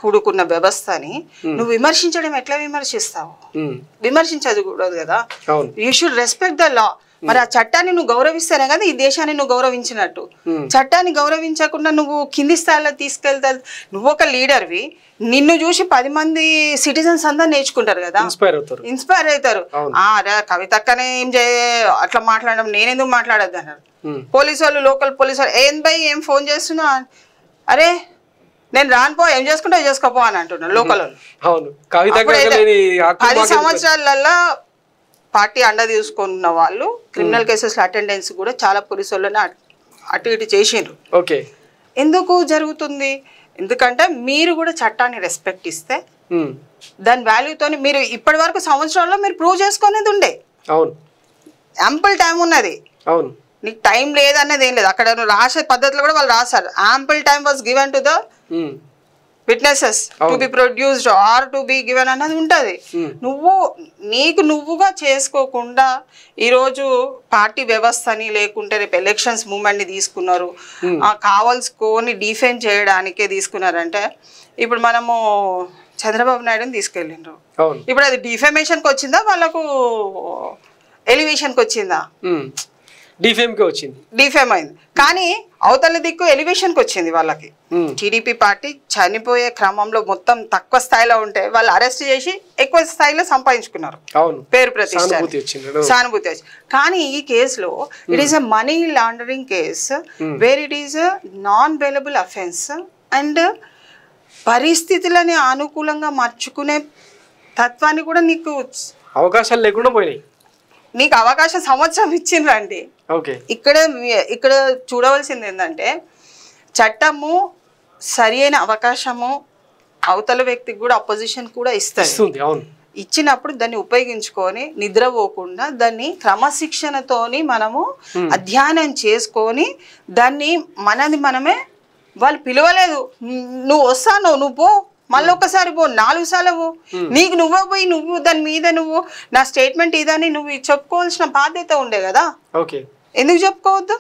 కూడుకున్న వ్యవస్థని నువ్వు విమర్శించడం ఎట్లా విమర్శిస్తావు? విమర్శించకూడదు కదా. You should respect the law. మరి ఆ చట్టాన్ని నువ్వు గౌరవిస్తేనే కదా ఈ దేశాన్ని నువ్వు గౌరవించినట్టు. చట్టాన్ని గౌరవించకుండా నువ్వు కింది స్థాయిలో తీసుకెళ్తా. నువ్వు ఒక లీడర్వి, నిన్ను చూసి 10 మంది సిటిజన్స్ అందరు నేర్చుకుంటారు కదా, ఇన్స్పైర్ అవుతారు. కవితక్కనే ఏం అట్లా మాట్లాడడం, నేనెందుకు మాట్లాడద్దు అన్నారు. పోలీసు వాళ్ళు, లోకల్ పోలీసు వాళ్ళు ఏం ఫోన్ చేస్తున్నా, అరే నేను రానుపో, ఏం చేసుకుంటా చేసుకోపో అని అంటున్నారు లోకల్ వాళ్ళు. 10 సంవత్సరాలలో పార్టీ అండ తీసుకున్న వాళ్ళు క్రిమినల్ కేసెస్ అటెండెన్స్ కూడా చాలా పోలీసు వాళ్ళని అటు ఇటు చేసిండ్రు. ఓకే. ఎందుకు జరుగుతుంది? ఎందుకంటే మీరు కూడా చట్టాన్ని రెస్పెక్ట్ ఇస్తే దాని వాల్యూతో మీరు ఇప్పటి వరకు సంవత్సరాల్లో మీరు ప్రూవ్ చేసుకునేది ఉండే. అవును. యాంపుల్ టైం ఉన్నది. అవును. నీకు టైం లేదన్నది ఏం లేదు. అక్కడ రాసే పద్ధతిలో కూడా వాళ్ళు రాశారు, ample time was given to the witnesses to be produced or to be given అన్నది ఉంటుంది. నువ్వుగా చేసుకోకుండా ఈరోజు పార్టీ వ్యవస్థని లేకుంటే రేపు ఎలక్షన్స్ మూమెంట్ని తీసుకున్నారు, కావాల్సుకొని డిఫెండ్ చేయడానికే తీసుకున్నారంటే ఇప్పుడు మనము చంద్రబాబు నాయుడుని తీసుకెళ్ళిండ్రు. ఇప్పుడు అది డిఫెమేషన్కి వచ్చిందా, వాళ్ళకు ఎలివేషన్కి వచ్చిందా? డిఫేమ్ అయింది. కానీ అవతల దిక్కు ఎలివేషన్కి వచ్చింది వాళ్ళకి. టీడీపీ పార్టీ చనిపోయే క్రమంలో మొత్తం తక్కువ స్థాయిలో ఉంటే వాళ్ళు అరెస్ట్ చేసి ఎక్కువ స్థాయిలో సంపాదించుకున్నారు, పేరు ప్రతిష్ట, సానుభూతి వచ్చి. కానీ ఈ కేసులో it is a money laundering case where it is non bailable offence and పరిస్థితులని అనుకూలంగా మార్చుకునే తత్వాన్ని కూడా నీకు అవకాశాలు లేకుండా పోయినాయి. నీకు అవకాశం సంవత్సరం ఇచ్చిండ్రండి. ఇక్కడ చూడవలసింది ఏంటంటే చట్టము సరి అయిన అవకాశము అవతల వ్యక్తికి కూడా అపోజిషన్ కూడా ఇస్తుంది. ఇచ్చినప్పుడు దాన్ని ఉపయోగించుకొని నిద్రపోకుండా దాన్ని క్రమశిక్షణతోని మనము అధ్యయనం చేసుకొని దాన్ని మనమే వాళ్ళు పిలవలేదు, నువ్వు వస్తాను నువ్వు పో, మళ్ళీ ఒక్కసారి పో, 4 సార్లు పో, నీకు నువ్వే పోయి నువ్వు దాని మీద నువ్వు నా స్టేట్మెంట్ ఇదని నువ్వు చెప్పుకోవాల్సిన బాధ్యత ఉండే కదా, ఎందుకు చెప్పుకోవద్దు?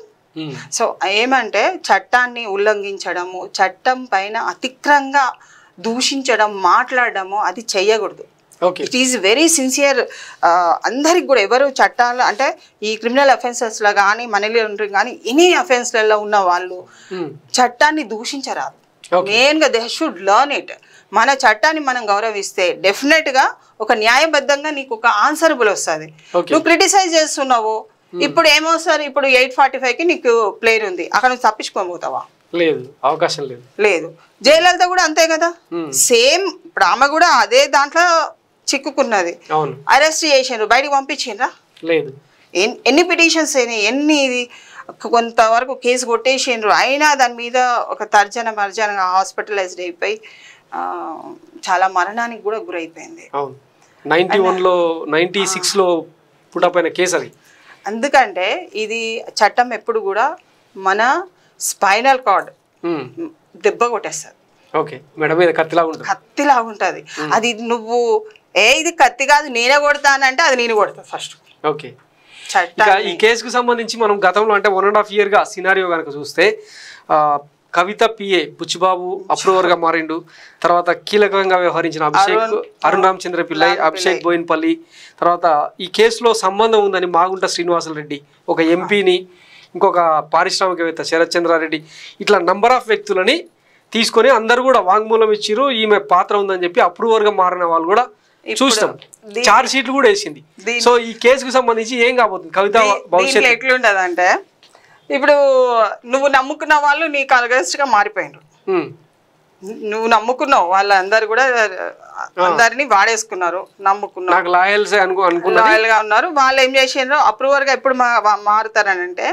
సో ఏమంటే చట్టాన్ని ఉల్లంఘించడము, చట్టం పైన అతిక్రమంగా దూషించడం, మాట్లాడడము అది చెయ్యకూడదు. It is very sincere. అందరికి కూడా ఎవరు చట్టాలు అంటే ఈ క్రిమినల్ అఫెన్సెస్లో కానీ మనీ లాండరింగ్ కానీ ఎనీ అఫెన్స్లలో ఉన్న వాళ్ళు చట్టాన్ని దూషించరాదు. మెయిన్గా దే షుడ్ లర్న్ ఇట్. మన చట్టాన్ని మనం గౌరవిస్తే డెఫినెట్గా ఒక న్యాయబద్ధంగా నీకు ఒక ఆన్సరబుల్ వస్తుంది. నువ్వు క్రిటిసైజ్ చేస్తున్నావు, ఇప్పుడు ఏమవుతుంది, ఇప్పుడు 845కి నీకు ప్లేన్ ఉంది, అక్కడ నువ్వు తప్పించుకోబోతావా? లేదు, అవకాశం లేదు. జయలలిత కూడా అంతే కదా, సేమ్. ఇప్పుడు ఆమె కూడా అదే దాంట్లో చిక్కుకున్నది, అరెస్ట్ చేసిండ్రు, బయటకు పంపించిండ్రా? లేదు. ఎన్ని పిటిషన్స్ అయినాయి, ఎన్ని ఇది కొంతవరకు కేసు కొట్టేసిండ్రు, అయినా దాని మీద ఒక మర్జన హాస్పిటలైజ్డ్ అయిపోయి చాలా మరణానికి కూడా గురైపోయింది. 91లో 96లో పుట్టపోయిన కేసు అది. అందుకంటే ఇది చట్టం ఎప్పుడు కూడా మన స్పైనల్ కార్డ్ దెబ్బ కొట్టేస్తుంది. కత్తిలాగా ఉంటుంది అది. నువ్వు ఇది కత్తి కాదు నేనే కొడతానంటే అది నేను కొడతా ఫస్ట్. ఈ కేసుకు సంబంధించి మనం గతంలో అంటే 1.5 yearగా సినారియో కనుక చూస్తే కవిత పిఏ బుచ్చిబాబు అప్రూవర్గా మారిండు. తర్వాత కీలకంగా వ్యవహరించిన అభిషేక్ అరుణరామచంద్ర పిల్లై, అభిషేక్ బోయిన్పల్లి, తర్వాత ఈ కేసులో సంబంధం ఉందని మాగుంట శ్రీనివాసరెడ్డి, ఒక ఎంపీని, ఇంకొక పారిశ్రామికవేత్త శరత్ చంద్రారెడ్డి, ఇట్లా నంబర్ ఆఫ్ వ్యక్తులని తీసుకొని అందరు కూడా వాంగ్మూలం ఇచ్చిరు, ఈమె పాత్ర ఉందని చెప్పి అప్రూవర్గా మారిన వాళ్ళు కూడా చూస్తాం. చార్జ్ షీట్లు కూడా వేసింది. సో ఈ కేసుకు సంబంధించి ఏం కాబోతుంది కవిత భవిష్యత్తు ఎట్లుంటది అంటే, ఇప్పుడు నువ్వు నమ్ముకున్న వాళ్ళు నీకు అగెన్స్ట్ గా మారిపోయినారు, నువ్వు నమ్ముకున్నావు, వాళ్ళందరూ కూడా అందరినీ వాడేసుకున్నారు, నమ్ముకున్నారు, లాయల్ గా ఉన్నారు. వాళ్ళు ఏం చేసిండ్రు, అప్రూవర్ గా ఎప్పుడు మారుతారని అంటే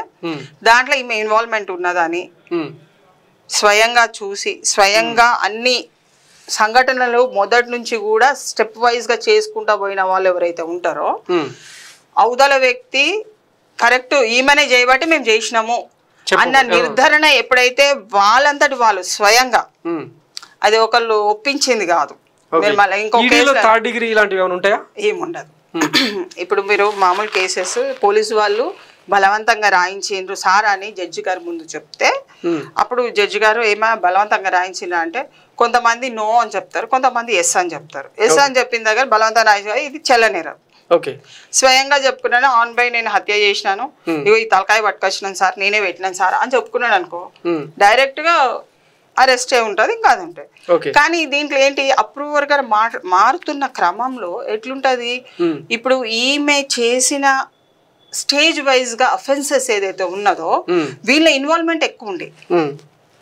దాంట్లో ఈమె ఇన్వాల్వ్మెంట్ ఉన్నదని స్వయంగా చూసి స్వయంగా అన్ని సంఘటనలు మొదటి నుంచి కూడా స్టెప్ వైజ్ గా చేసుకుంటా పోయిన వాళ్ళు ఎవరైతే ఉంటారో అవతల వ్యక్తి కరెక్ట్ ఈమెనే చేయబట్టి మేము చేసినాము అన్న నిర్ధారణ ఎప్పుడైతే వాళ్ళంతటి వాళ్ళు స్వయంగా, అది ఒకళ్ళు ఒప్పించింది కాదు. ఏముండదు. ఇప్పుడు మీరు మామూలు కేసెస్ పోలీసు వాళ్ళు బలవంతంగా రాయించిండ్రు సార్ అని జడ్జి గారు ముందు చెప్తే, అప్పుడు జడ్జి గారు ఏమైనా బలవంతంగా రాయించిండ్రా అంటే కొంతమంది నో అని చెప్తారు, కొంతమంది ఎస్ అని చెప్తారు. ఎస్ అని చెప్పిన దగ్గర బలవంతంగా రాయించారు, ఇది చెల్లనేరం. స్వయంగా చెప్పుకున్నాను, ఆన్ బై నేను హత్య చేసినాను, ఇగో ఈ తలకాయ పట్టుకొచ్చినాను సార్, నేనే పెట్టినాను సార్ అని చెప్పుకున్నాడు అనుకో, డైరెక్ట్ గా అరెస్ట్ అయి ఉంటుంది, ఇంకా అది ఉంటుంది. కానీ దీంట్లో ఏంటి, అప్రూవర్ గా మారుతున్న క్రమంలో ఎట్లుంటది, ఇప్పుడు ఈమె చేసిన స్టేజ్ వైజ్ గా అఫెన్సెస్ ఏదైతే ఉన్నదో వీళ్ళ ఇన్వాల్వ్మెంట్ ఎక్కువ ఉండి,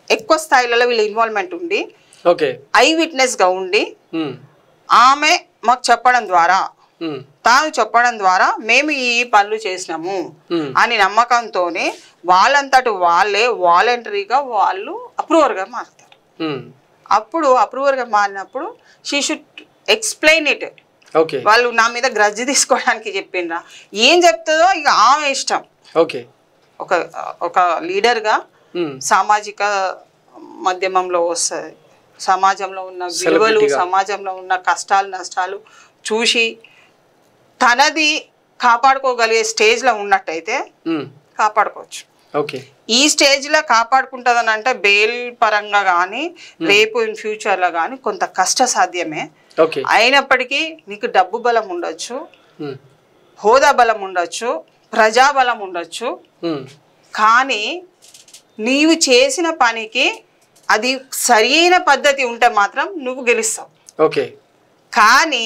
ఎక్కువ స్థాయిలలో వీళ్ళ ఇన్వాల్వ్మెంట్ ఉండి, ఐ విట్నెస్ గా ఉండి ఆమె మాకు చెప్పడం ద్వారా, తాను చెప్పడం ద్వారా మేము ఈ పనులు చేసినాము అని నమ్మకంతోనే వాళ్ళంతటి వాళ్ళే వాలంటరీగా వాళ్ళు అప్రూవర్ గా మారుతారు. అప్పుడు అప్రూవర్ గా మారినప్పుడు షీ షుడ్ ఎక్స్ప్లెయిన్ ఇట్. వాళ్ళు నా మీద గ్రడ్జ్ తీసుకోవడానికి చెప్పిండ్రా, ఏం చెప్తుందో ఇక ఆమె ఇష్టం. ఒక లీడర్ గా సామాజిక మాధ్యమంలో వస్తుంది, సమాజంలో ఉన్న విలువలు, సమాజంలో ఉన్న కష్టాలు నష్టాలు చూసి తనది కాపాడుకోగలిగే స్టేజ్ లో ఉన్నట్టయితే కాపాడుకోవచ్చు. ఈ స్టేజ్ లో కాపాడుకుంటుందని అంటే బెయిల్ పరంగా కానీ రేపు ఇన్ ఫ్యూచర్ లో కానీ కొంత కష్ట సాధ్యమే. అయినప్పటికీ నీకు డబ్బు బలం ఉండొచ్చు, హోదా బలం ఉండొచ్చు, ప్రజాబలం ఉండొచ్చు, కానీ నీవు చేసిన పనికి అది సరైన పద్ధతి ఉంటే మాత్రం నువ్వు గెలుస్తావు. కానీ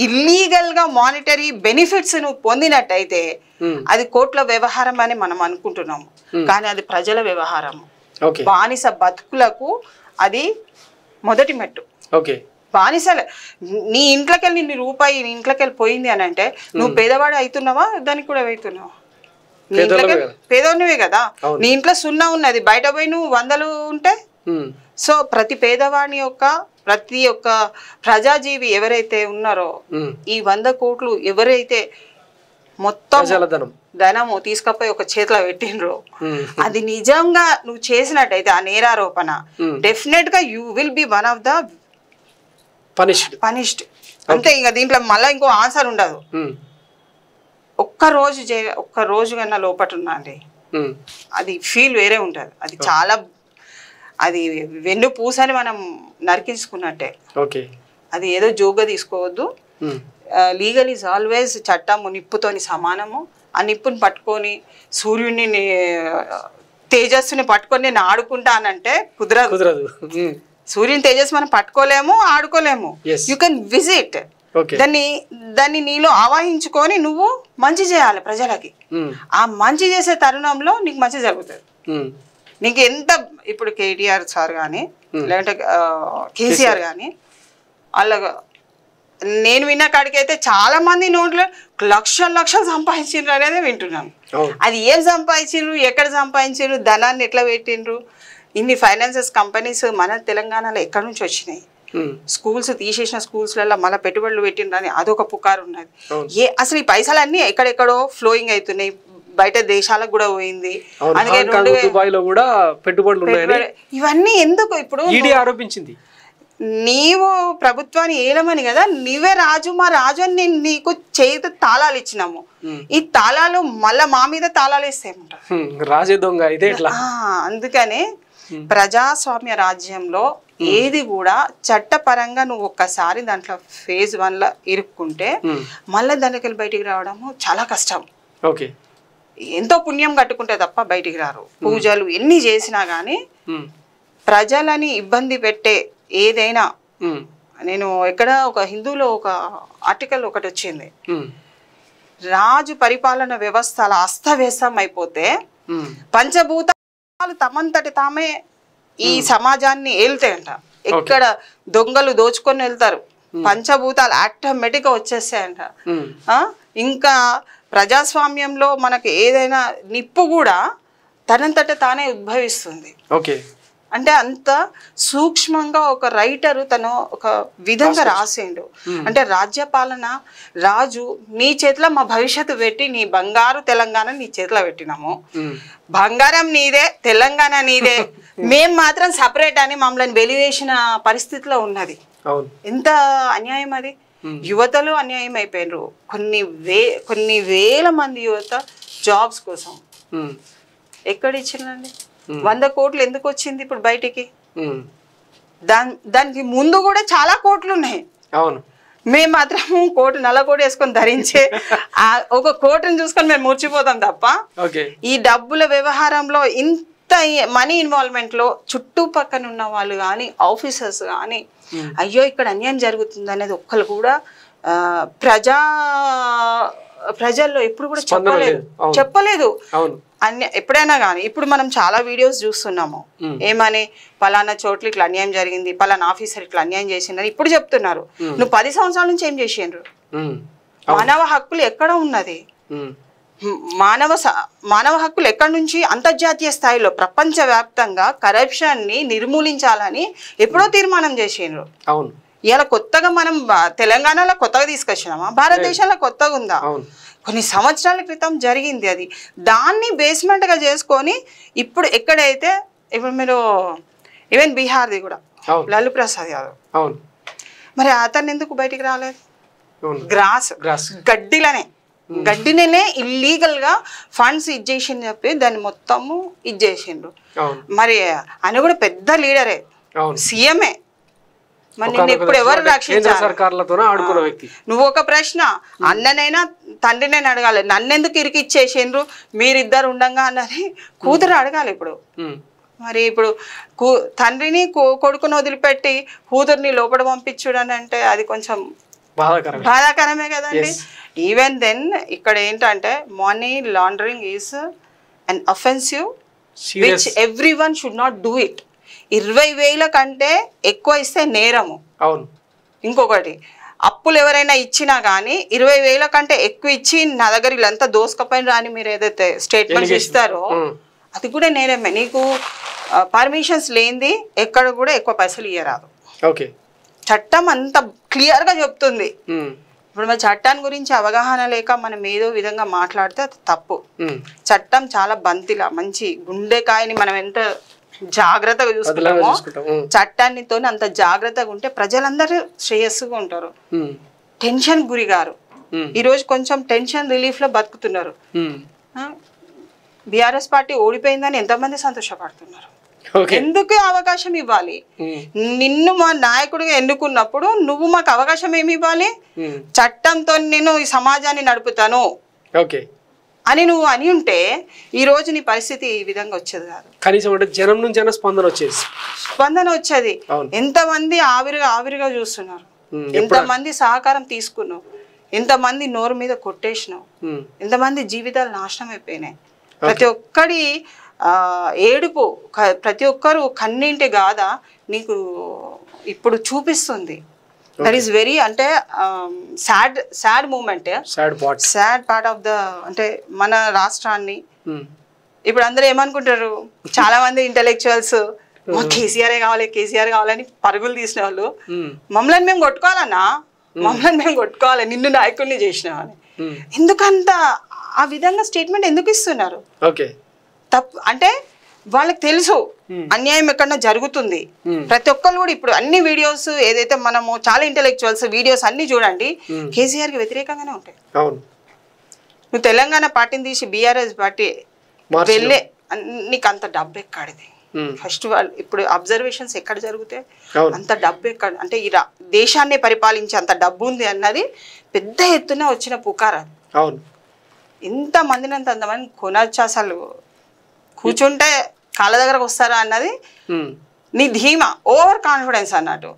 ఇల్లీగల్ గా మానిటరీ బెనిఫిట్స్ నువ్వు పొందినట్టయితే అది కోట్ల వ్యవహారం అని మనం అనుకుంటున్నాము, కానీ అది ప్రజల వ్యవహారము. బానిస బతుకులకు అది మొదటి మెట్టు. బానిసలే నీ ఇంట్లోకి వెళ్ళి నీ రూపాయి నీ ఇంట్లోకి వెళ్ళి పోయింది అని అంటే నువ్వు పేదవాడు అవుతున్నావా, దానికి కూడా అవుతున్నావా? నీ ఇంట్లోకి పేదవాడివే కదా, నీ ఇంట్లో 0 ఉన్నది, బయట పోయి నువ్వు 100 ఉంటే సో ప్రతి పేదవాడి యొక్క ప్రతి ఒక్క ప్రజాజీవి ఎవరైతే ఉన్నారో ఈ 100 కోట్లు ఎవరైతే మొత్తం ధనము తీసుకపోయి ఒక చేతిలో పెట్టినరో అది నిజంగా నువ్వు చేసినట్టయితే ఆ నేరారోపణ డెఫినెట్ గా you will be one of the punished అంతే. ఇంకా దీంట్లో మళ్ళీ ఇంకో ఆన్సర్ ఉండదు. ఒక్క రోజు కన్నా లోపట ఉన్నా అండి అది ఫీల్ వేరే ఉంటుంది. అది చాలా అది వెన్ను పూసని మనం నరికించుకున్నట్టే. అది ఏదో జోగ్గా తీసుకోవద్దు. లీగల్ ఈజ్ ఆల్వేస్ చట్టము నిప్పుతోని సమానము. ఆ నిప్పుని పట్టుకొని సూర్యుడిని తేజస్సుని పట్టుకొని నేను ఆడుకుంటానంటే కుదరదు. సూర్యుని తేజస్సు మనం పట్టుకోలేము, ఆడుకోలేము. యూ కెన్ విజిట్ దాన్ని నీలో ఆవాహించుకొని నువ్వు మంచి చేయాలి ప్రజలకి. ఆ మంచి చేసే తరుణంలో నీకు మంచి జరుగుతుంది. నీకు ఎంత ఇప్పుడు కేటీఆర్ సార్ కానీ లేదంటే కేసీఆర్ కానీ వాళ్ళ నేను విన్న కాడికైతే చాలా మంది నోట్లో లక్షలు సంపాదించిండ్రు అనేది వింటున్నాను. అది ఏం సంపాదించిండ్రు, ఎక్కడ సంపాదించిండ్రు, ధనాన్ని ఎట్లా పెట్టిండ్రు? ఇన్ని ఫైనాన్సెస్ కంపెనీస్ మన తెలంగాణలో ఎక్కడి నుంచి వచ్చినాయి? స్కూల్స్ తీసేసిన స్కూల్స్లలో మళ్ళీ పెట్టుబడులు పెట్టిండ్రని అదొక పుకారు ఉన్నది. అసలు ఈ పైసలన్నీ ఎక్కడెక్కడో ఫ్లోయింగ్ అవుతున్నాయి, బయట దేశాలకు కూడా పోయింది. ఇవన్నీ ఎందుకు? ఇప్పుడు ఆరోపించింది నీవు ప్రభుత్వాన్ని ఏలమని కదా, నీవే రాజు, మా రాజు అని నేను నీకు చేతి తాళాలు ఇచ్చినాము. ఈ తాళాలు మళ్ళా మా మీద తాళాలు వేస్తాయి. అందుకనే ప్రజాస్వామ్య రాజ్యంలో ఏది కూడా చట్టపరంగా నువ్వు ఒక్కసారి దాంట్లో ఫేజ్ 1లో ఇరుక్కుంటే మళ్ళీ దానికి బయటికి రావడము చాలా కష్టం. ఎంతో పుణ్యం కట్టుకుంటే తప్ప బయటికి రారు. పూజలు ఎన్ని చేసినా గానీ ప్రజలని ఇబ్బంది పెట్టే ఏదైనా, నేను ఎక్కడ ఒక హిందూలో ఒక ఆర్టికల్ ఒకటి వచ్చింది, రాజు పరిపాలన వ్యవస్థ అలా అస్తవ్యస్తం అయిపోతే పంచభూతాలు తమంతటి తామే ఈ సమాజాన్ని ఏలుతాయంట. ఎక్కడ దొంగలు దోచుకొని వెళ్తారు, పంచభూతాలు ఆటోమేటిక్ గా వచ్చేస్తాయంట. ఇంకా ప్రజాస్వామ్యంలో మనకి ఏదైనా నిప్పు కూడా తనంతట తానే ఉద్భవిస్తుంది. అంటే అంత సూక్ష్మంగా ఒక రైటరు తను ఒక విధంగా రాసిండు. అంటే రాజ్యపాలన, రాజు నీ చేతిలో మా భవిష్యత్తు పెట్టి నీ బంగారు తెలంగాణ నీ చేతిలో పెట్టినాము, బంగారం నీదే, తెలంగాణ నీదే, మేం మాత్రం సపరేట్ అని మమ్మల్ని వెలివేసిన పరిస్థితిలో ఉన్నది. ఎంత అన్యాయం అది! యువతలు అన్యాయం అయిపోయినారు. కొన్ని వేల మంది యువత జాబ్స్ కోసం ఎక్కడ ఇచ్చినండి? 100 కోట్లు ఎందుకు వచ్చింది ఇప్పుడు బయటికి? దానికి ముందు కూడా చాలా కోట్లు ఉన్నాయి. మేము మాత్రం నల్ల కోటి వేసుకొని ధరించే ఒక కోటుని చూసుకొని మేము మూర్చిపోతాం తప్ప ఈ డబ్బుల వ్యవహారంలో ఇంత మనీ ఇన్వాల్వ్మెంట్ లో చుట్టుపక్కన ఉన్న వాళ్ళు కానీ ఆఫీసర్స్ కానీ అయ్యో ఇక్కడ అన్యాయం జరుగుతుంది అనేది ఒక్కరు కూడా ప్రజల్లో ఎప్పుడు కూడా చెప్పలేదు. ఎప్పుడైనా కానీ ఇప్పుడు మనం చాలా వీడియోస్ చూస్తున్నాము, ఏమని పలానా చోట్ల ఇట్లా అన్యాయం జరిగింది, పలానా ఆఫీసర్ ఇట్లా అన్యాయం చేసిందని ఇప్పుడు చెప్తున్నారు. నువ్వు 10 సంవత్సరాల నుంచి ఏం చేసిండ్రు? మానవ హక్కులు ఎక్కడ ఉన్నది? మానవ హక్కులు ఎక్కడి నుంచి? అంతర్జాతీయ స్థాయిలో ప్రపంచవ్యాప్తంగా కరప్షన్ ని నిర్మూలించాలని ఎప్పుడో తీర్మానం చేసిండ్రు. ఇలా కొత్తగా మనం తెలంగాణలో కొత్తగా తీసుకొచ్చినామా? భారతదేశంలో కొత్తగా ఉందా? కొన్ని సంవత్సరాల క్రితం జరిగింది అది. దాన్ని బేస్మెంట్ గా చేసుకొని ఇప్పుడు ఎక్కడైతే ఇప్పుడు మీరు ఈవెన్ బీహార్ది కూడా లాలూ ప్రసాద్ యాదవ్, మరి అతన్ని ఎందుకు బయటికి రాలేదు? గడ్డినే ఇల్లీగల్ గా ఫండ్స్ ఇచ్చేసింది చెప్పి దాన్ని మొత్తము ఇచ్చేసిండ్రు. మరి ఆయన కూడా పెద్ద లీడరే, సీఎంఏ. మరి నిన్ను ఇప్పుడు ఎవరు రక్షించారు? నువ్వు ఒక ప్రశ్న అన్ననైనా తండ్రినైనా అడగాలి, నన్నెందుకు ఇరికిచ్చేసిండ్రు మీరిద్దరు ఉండంగా అన్నది కూతురు అడగాలి. ఇప్పుడు మరి ఇప్పుడు తండ్రిని కొడుకుని వదిలిపెట్టి కూతుర్ని లోపల పంపించుడు అని అంటే అది కొంచెం బాధాకరమే కదండి. ఈవెన్ దెన్ ఇక్కడ ఏంటంటే money laundering is an offensive which everyone should not do it. 20,000 కంటే ఎక్కువ ఇస్తే నేరము. ఇంకొకటి, అప్పులు ఎవరైనా ఇచ్చినా కానీ 20,000 కంటే ఎక్కువ ఇచ్చి నా దగ్గర వీళ్ళంతా దోసుకపోయిన రాని మీరు ఏదైతే స్టేట్మెంట్ ఇస్తారో అది కూడా నేనమే. నీకు పర్మిషన్స్ లేనిది ఎక్కడ కూడా ఎక్కువ పైసలు ఇయ్యరాదు. ఓకే, చట్టం అంత క్లియర్గా చెప్తుంది. ఇప్పుడు మన చట్టాన్ని గురించి అవగాహన లేక మనం ఏదో విధంగా మాట్లాడితే అది తప్పు. చట్టం చాలా బంతిలా మంచి గుండెకాయని మనం ఎంత జాగ్రత్తగా చూసుకుంటామో చట్టాన్నితో అంత జాగ్రత్తగా ఉంటే ప్రజలందరూ శ్రేయస్సుగా ఉంటారు. టెన్షన్ గురిగారు. ఈరోజు కొంచెం టెన్షన్ రిలీఫ్ లో బతుకుతున్నారు. బీఆర్ఎస్ పార్టీ ఓడిపోయిందని ఎంతమంది సంతోషపడుతున్నారు. ఎందుకు అవకాశం ఇవ్వాలి? నిన్ను మా నాయకుడిగా ఎన్నుకున్నప్పుడు నువ్వు మాకు అవకాశం ఏమి ఇవ్వాలి? చట్టంతో నేను ఈ సమాజాన్ని నడుపుతాను అని నువ్వు అని ఉంటే ఈ రోజు నీ పరిస్థితి ఈ విధంగా వచ్చేది కాదు. కనీసం అంటే జనం నుంచి స్పందన వచ్చేది. ఎంతమంది ఆవిరిగా చూస్తున్నారు, ఎంతమంది సహకారం తీసుకున్నావు, ఎంతమంది నోరు మీద కొట్టేసినావు, ఎంతమంది జీవితాలు నాశనం అయిపోయినాయి. ప్రతి ఒక్కడి ఏడుపు, ప్రతి ఒక్కరు కన్నింటి గాథ నీకు ఇప్పుడు చూపిస్తుంది. దట్ ఈస్ వెరీ అంటే sad moment, sad part of the అంటే మన రాష్ట్రాన్ని. ఇప్పుడు అందరూ ఏమనుకుంటారు, చాలా మంది ఇంటెలెక్చువల్స్ కేసీఆర్ కావాలని పరుగులు తీసిన వాళ్ళు మమ్మల్ని మేము కొట్టుకోవాలన్నా, మమ్మల్ని మేము కొట్టుకోవాలి నిన్ను నాయకుడిని చేసినామని. ఎందుకంత ఆ విధంగా స్టేట్మెంట్ ఎందుకు ఇస్తున్నారు? తప్పు అంటే వాళ్ళకి తెలుసు అన్యాయం ఎక్కడన్నా జరుగుతుంది. ప్రతి ఒక్కరు కూడా ఇప్పుడు అన్ని వీడియోస్ ఏదైతే మనము చాలా ఇంటెలెక్చువల్స్ వీడియోస్ అన్ని చూడండి కేసీఆర్ కి వ్యతిరేకంగానే ఉంటాయి. నువ్వు తెలంగాణ పార్టీని తీసి బీఆర్ఎస్ పార్టీ వెళ్ళే నీకు అంత డబ్బు ఎక్కడిది? ఫస్ట్ వాళ్ళు ఇప్పుడు అబ్జర్వేషన్స్ ఎక్కడ జరుగుతాయి, అంత డబ్బు ఎక్కడ అంటే ఈ దేశాన్ని పరిపాలించే అంత డబ్బు ఉంది అన్నది పెద్ద ఎత్తున వచ్చిన పుకారా. ఎంత మందిని అంతమంది కొనొచ్చు, అసలు కూర్చుంటే కాళ్ళ దగ్గరకు వస్తారా అన్నది నీ ధీమా, ఓవర్ కాన్ఫిడెన్స్ అన్నట్టు.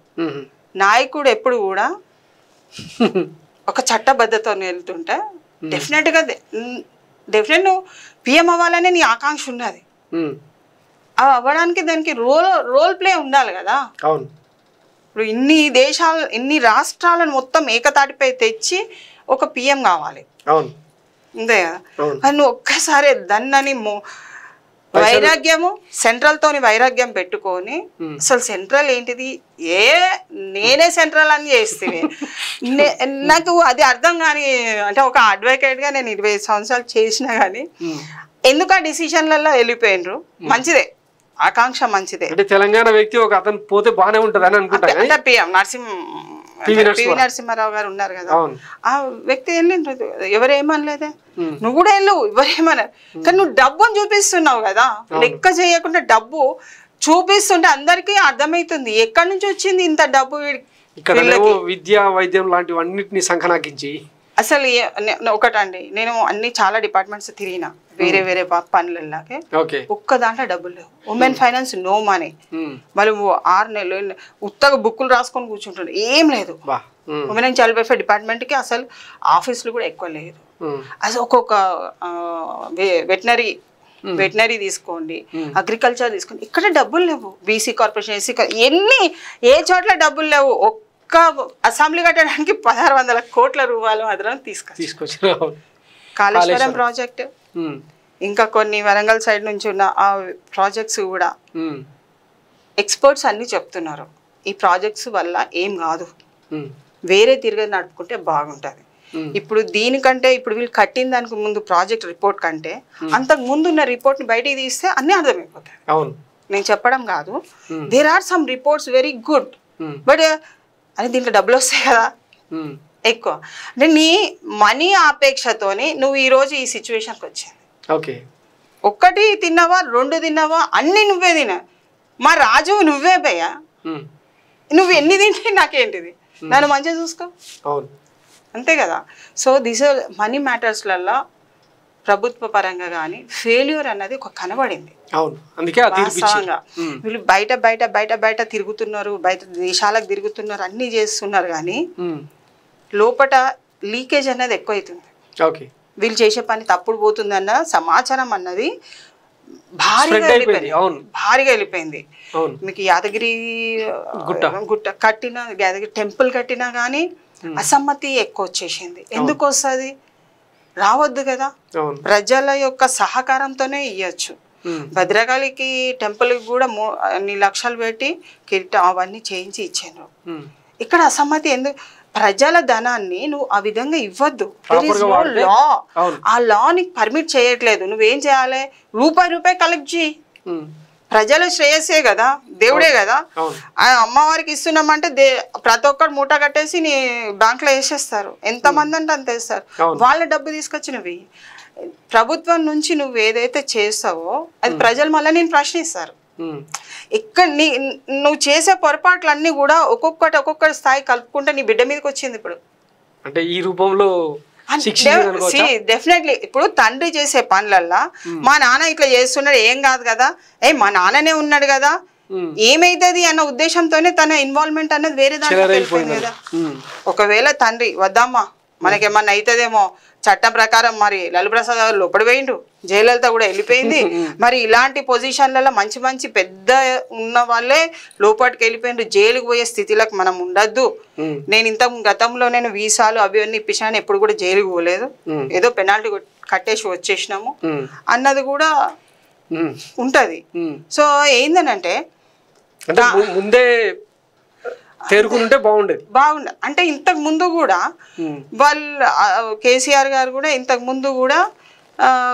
నాయకుడు ఎప్పుడు కూడా ఒక చట్టబద్ధతో వెళ్తుంటే డెఫినెట్ నువ్వు పిఎం అవ్వాలనే నీ ఆకాంక్ష ఉన్నది. అవి అవ్వడానికి దానికి రోల్ ప్లే ఉండాలి కదా. ఇప్పుడు ఇన్ని రాష్ట్రాలను మొత్తం ఏకతాటిపై తెచ్చి ఒక పిఎం కావాలి అంతే కదా. అది నువ్వు ఒక్కసారి దన్నని వైరాగ్యము సెంట్రల్ తోని వైరాగ్యం పెట్టుకొని అసలు సెంట్రల్ ఏంటిది, నేనే సెంట్రల్ అని చేస్తే నాకు అది అర్థం కాని. అంటే ఒక అడ్వకేట్ గా నేను 20 సంవత్సరాలు చేసినా గానీ ఎందుకు ఆ డిసిషన్లలో వెళ్ళిపోయినరు. మంచిదే, ఆకాంక్ష మంచిదే. అంటే తెలంగాణ వ్యక్తి ఒక అతను పోతే బాగానే ఉంటది అని అనుకుంటా. అంటే పిఎం పివి నరసింహారావు గారు ఉన్నారు కదా, ఆ వ్యక్తి వెళ్ళిండ్రు, ఎవరేమనలేదే. నువ్వు కూడా వెళ్ళు, ఎవరేమన్నారు. కానీ నువ్వు డబ్బును చూపిస్తున్నావు కదా, లెక్క చేయకుండా డబ్బు చూపిస్తుంటే అందరికీ అర్థమవుతుంది ఎక్కడి నుంచి వచ్చింది ఇంత డబ్బు. విద్య వైద్యం లాంటివన్నిటిని సంకనాకించి అసలు ఒకటండి, నేను అన్ని చాలా డిపార్ట్మెంట్స్ తిరిగిన వేరే పనులలాగే ఒక్క దాంట్లో డబ్బులు లేవు. Women finance no money. వాళ్ళు 6 నెలలు ఉత్తగా బుక్కులు రాసుకొని కూర్చుంటారు, ఏం లేదు. Women and child welfare department కి అసలు ఆఫీసులు కూడా ఎక్కువ లేదు. అసలు ఒక్కొక్క వెటనరీ తీసుకోండి, అగ్రికల్చర్ తీసుకోండి, ఇక్కడ డబ్బులు లేవు. బీసీ కార్పొరేషన్ ఏ చోట్ల డబ్బులు లేవు. అసెంబ్లీ కట్టడానికి 1600 కోట్ల రూపాయలు మాత్రం తీసుకొచ్చారు. కాళేశ్వరం ప్రాజెక్ట్, ఇంకా కొన్ని వరంగల్ సైడ్ నుంచి ఉన్న ఆ ప్రాజెక్ట్స్ కూడా ఎక్స్పర్ట్స్ అన్ని చెప్తున్నారు ఈ ప్రాజెక్ట్స్ వల్ల ఏం కాదు, వేరే తిరిగి నడుపుకుంటే బాగుంటది. ఇప్పుడు దీనికంటే ఇప్పుడు వీళ్ళు కట్టిన దానికి ముందు ప్రాజెక్ట్ రిపోర్ట్ కంటే అంతకు ముందు ఉన్న రిపోర్ట్ ని బయటికి తీస్తే అన్ని అర్థమైపోతాయి. నేను చెప్పడం కాదు, there are some reports very good, but అని దీంట్లో డబ్బులు వస్తాయి కదా ఎక్కువ. అంటే నీ మనీ ఆపేక్షతోని నువ్వు ఈ రోజు ఈ సిచ్యువేషన్కి వచ్చింది. ఒక్కటి తిన్నావా, 2 తిన్నావా, అన్ని నువ్వే తినా. మా రాజు నువ్వే భయ్యా, నువ్వు ఎన్ని తింటే నాకేంటిది, నన్ను మంచిగా చూసుకో, అంతే కదా. సో దిస్ మనీ మ్యాటర్స్లలో ప్రభుత్వ పరంగా కానీ ఫెయిల్యూర్ అన్నది ఒక కనబడింది. వాస్తవంగా వీళ్ళు బయట తిరుగుతున్నారు, బయట దేశాలకు తిరుగుతున్నారు, అన్ని చేస్తున్నారు, కానీ లోపల లీకేజ్ అన్నది ఎక్కువ అవుతుంది. వీళ్ళు చేసే పని తప్పుడు పోతుంది అన్న సమాచారం అన్నది భారీగా వెళ్ళిపోయింది. మీకు యాదగిరి గుట్ట కట్టిన, యాదగిరి టెంపుల్ కట్టినా కానీ అసమ్మతి ఎక్కువ వచ్చేసింది. ఎందుకు వస్తుంది? రావద్దు కదా, ప్రజల యొక్క సహకారంతోనే ఇవ్వచ్చు. భద్రకాళికి టెంపుల్కి కూడా అన్ని లక్షలు పెట్టి కిరీటం అవన్నీ చేయించి ఇచ్చాను. ఇక్కడ అసమ్మతి ఎందుకు? ప్రజల ధనాన్ని నువ్వు ఆ విధంగా ఇవ్వద్దు. లా, ఆ లా నీకు పర్మిట్ చేయట్లేదు. నువ్వేం చేయాలి? రూపాయి కలెక్ట్ చేయి. ప్రజల శ్రేయస్సే కదా, దేవుడే కదా. అమ్మవారికి ఇస్తున్నామంటే ప్రతి ఒక్కరు మూట కట్టేసి నీ బ్యాంకులో వేసేస్తారు. ఎంతమంది అంటే అంత వేస్తారు. వాళ్ళ డబ్బు తీసుకొచ్చినవి. ప్రభుత్వం నుంచి నువ్వు ఏదైతే చేస్తావో అది ప్రజలు మళ్ళీ నేను ప్రశ్నిస్తారు. ఇక్కడ నువ్వు చేసే పొరపాట్లన్నీ కూడా ఒక్కొక్కటి స్థాయి కలుపుకుంటే నీ బిడ్డ మీదకి వచ్చింది. ఇప్పుడు అంటే ఈ రూపంలో డెఫినెట్లీ ఇప్పుడు తండ్రి చేసే పనులల్లా మా నాన్న ఇట్లా చేస్తున్నాడు ఏం కాదు కదా, మా నాన్ననే ఉన్నాడు కదా, ఏమైతుంది అన్న ఉద్దేశంతోనే తన ఇన్వాల్వ్మెంట్ అన్నది వేరే దాంట్లో వెళ్ళిపోయింది కదా. ఒకవేళ తండ్రి వద్దమ్మా మనకేమన్నా అవుతుందేమో, చట్టం ప్రకారం మరి లల్లు ప్రసాద్ గారు లోపడి పోయిండు, జయలలిత కూడా వెళ్ళిపోయింది. మరి ఇలాంటి పొజిషన్లలో మంచి పెద్ద ఉన్న వాళ్ళే లోపలికి వెళ్ళిపోయిండు. జైలుకు పోయే స్థితిలోకి మనం ఉండద్దు. నేను గతంలో నేను వీసాలు అవి అన్ని ఇప్పించాను, ఎప్పుడు కూడా జైలుకు పోలేదు. ఏదో పెనాల్టీ కట్టేసి వచ్చేసినాము అన్నది కూడా ఉంటది. సో ఏందనంటే ముందే తేరుకుంటే బాగుండేది. అంటే ఇంతకు ముందు కూడా వాళ్ళు కేసీఆర్ గారు కూడా ఇంతకు ముందు కూడా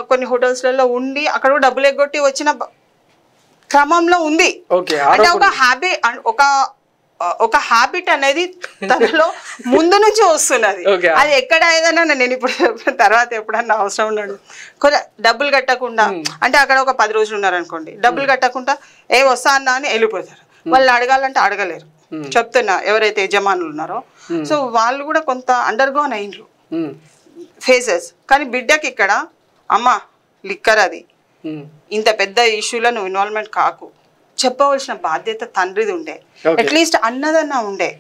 కొన్ని హోటల్స్లలో ఉండి అక్కడ కూడా డబ్బులు ఎగ్గొట్టి వచ్చిన క్రమంలో ఉంది. అంటే ఒక హ్యాబిట్ అనేది తనలో ముందు నుంచి వస్తున్నది. అది ఎక్కడ ఏదైనా నేను ఇప్పుడు తర్వాత ఎప్పుడన్నా అవసరం ఉన్నాడు కొంచెం డబ్బులు కట్టకుండా, అంటే అక్కడ ఒక 10 రోజులు ఉన్నారనుకోండి, డబ్బులు కట్టకుండా వస్తా అన్నా అని వెళ్ళిపోతారు. వాళ్ళు అడగాలంటే అడగలేరు. చెప్తున్నా ఎవరైతే యజమానులు ఉన్నారో, సో వాళ్ళు కూడా కొంత అండర్గోన్ అయిండ్రు ఫేసెస్. కానీ బిడ్డకి ఇక్కడ అమ్మ లిక్కర్ అది ఇంత పెద్ద ఇష్యూలో నువ్వు ఇన్వాల్వ్మెంట్ కాకు, చెప్పవలసిన బాధ్యత తండ్రిది ఉండే, అట్లీస్ట్ అన్నదన్నా ఉండే.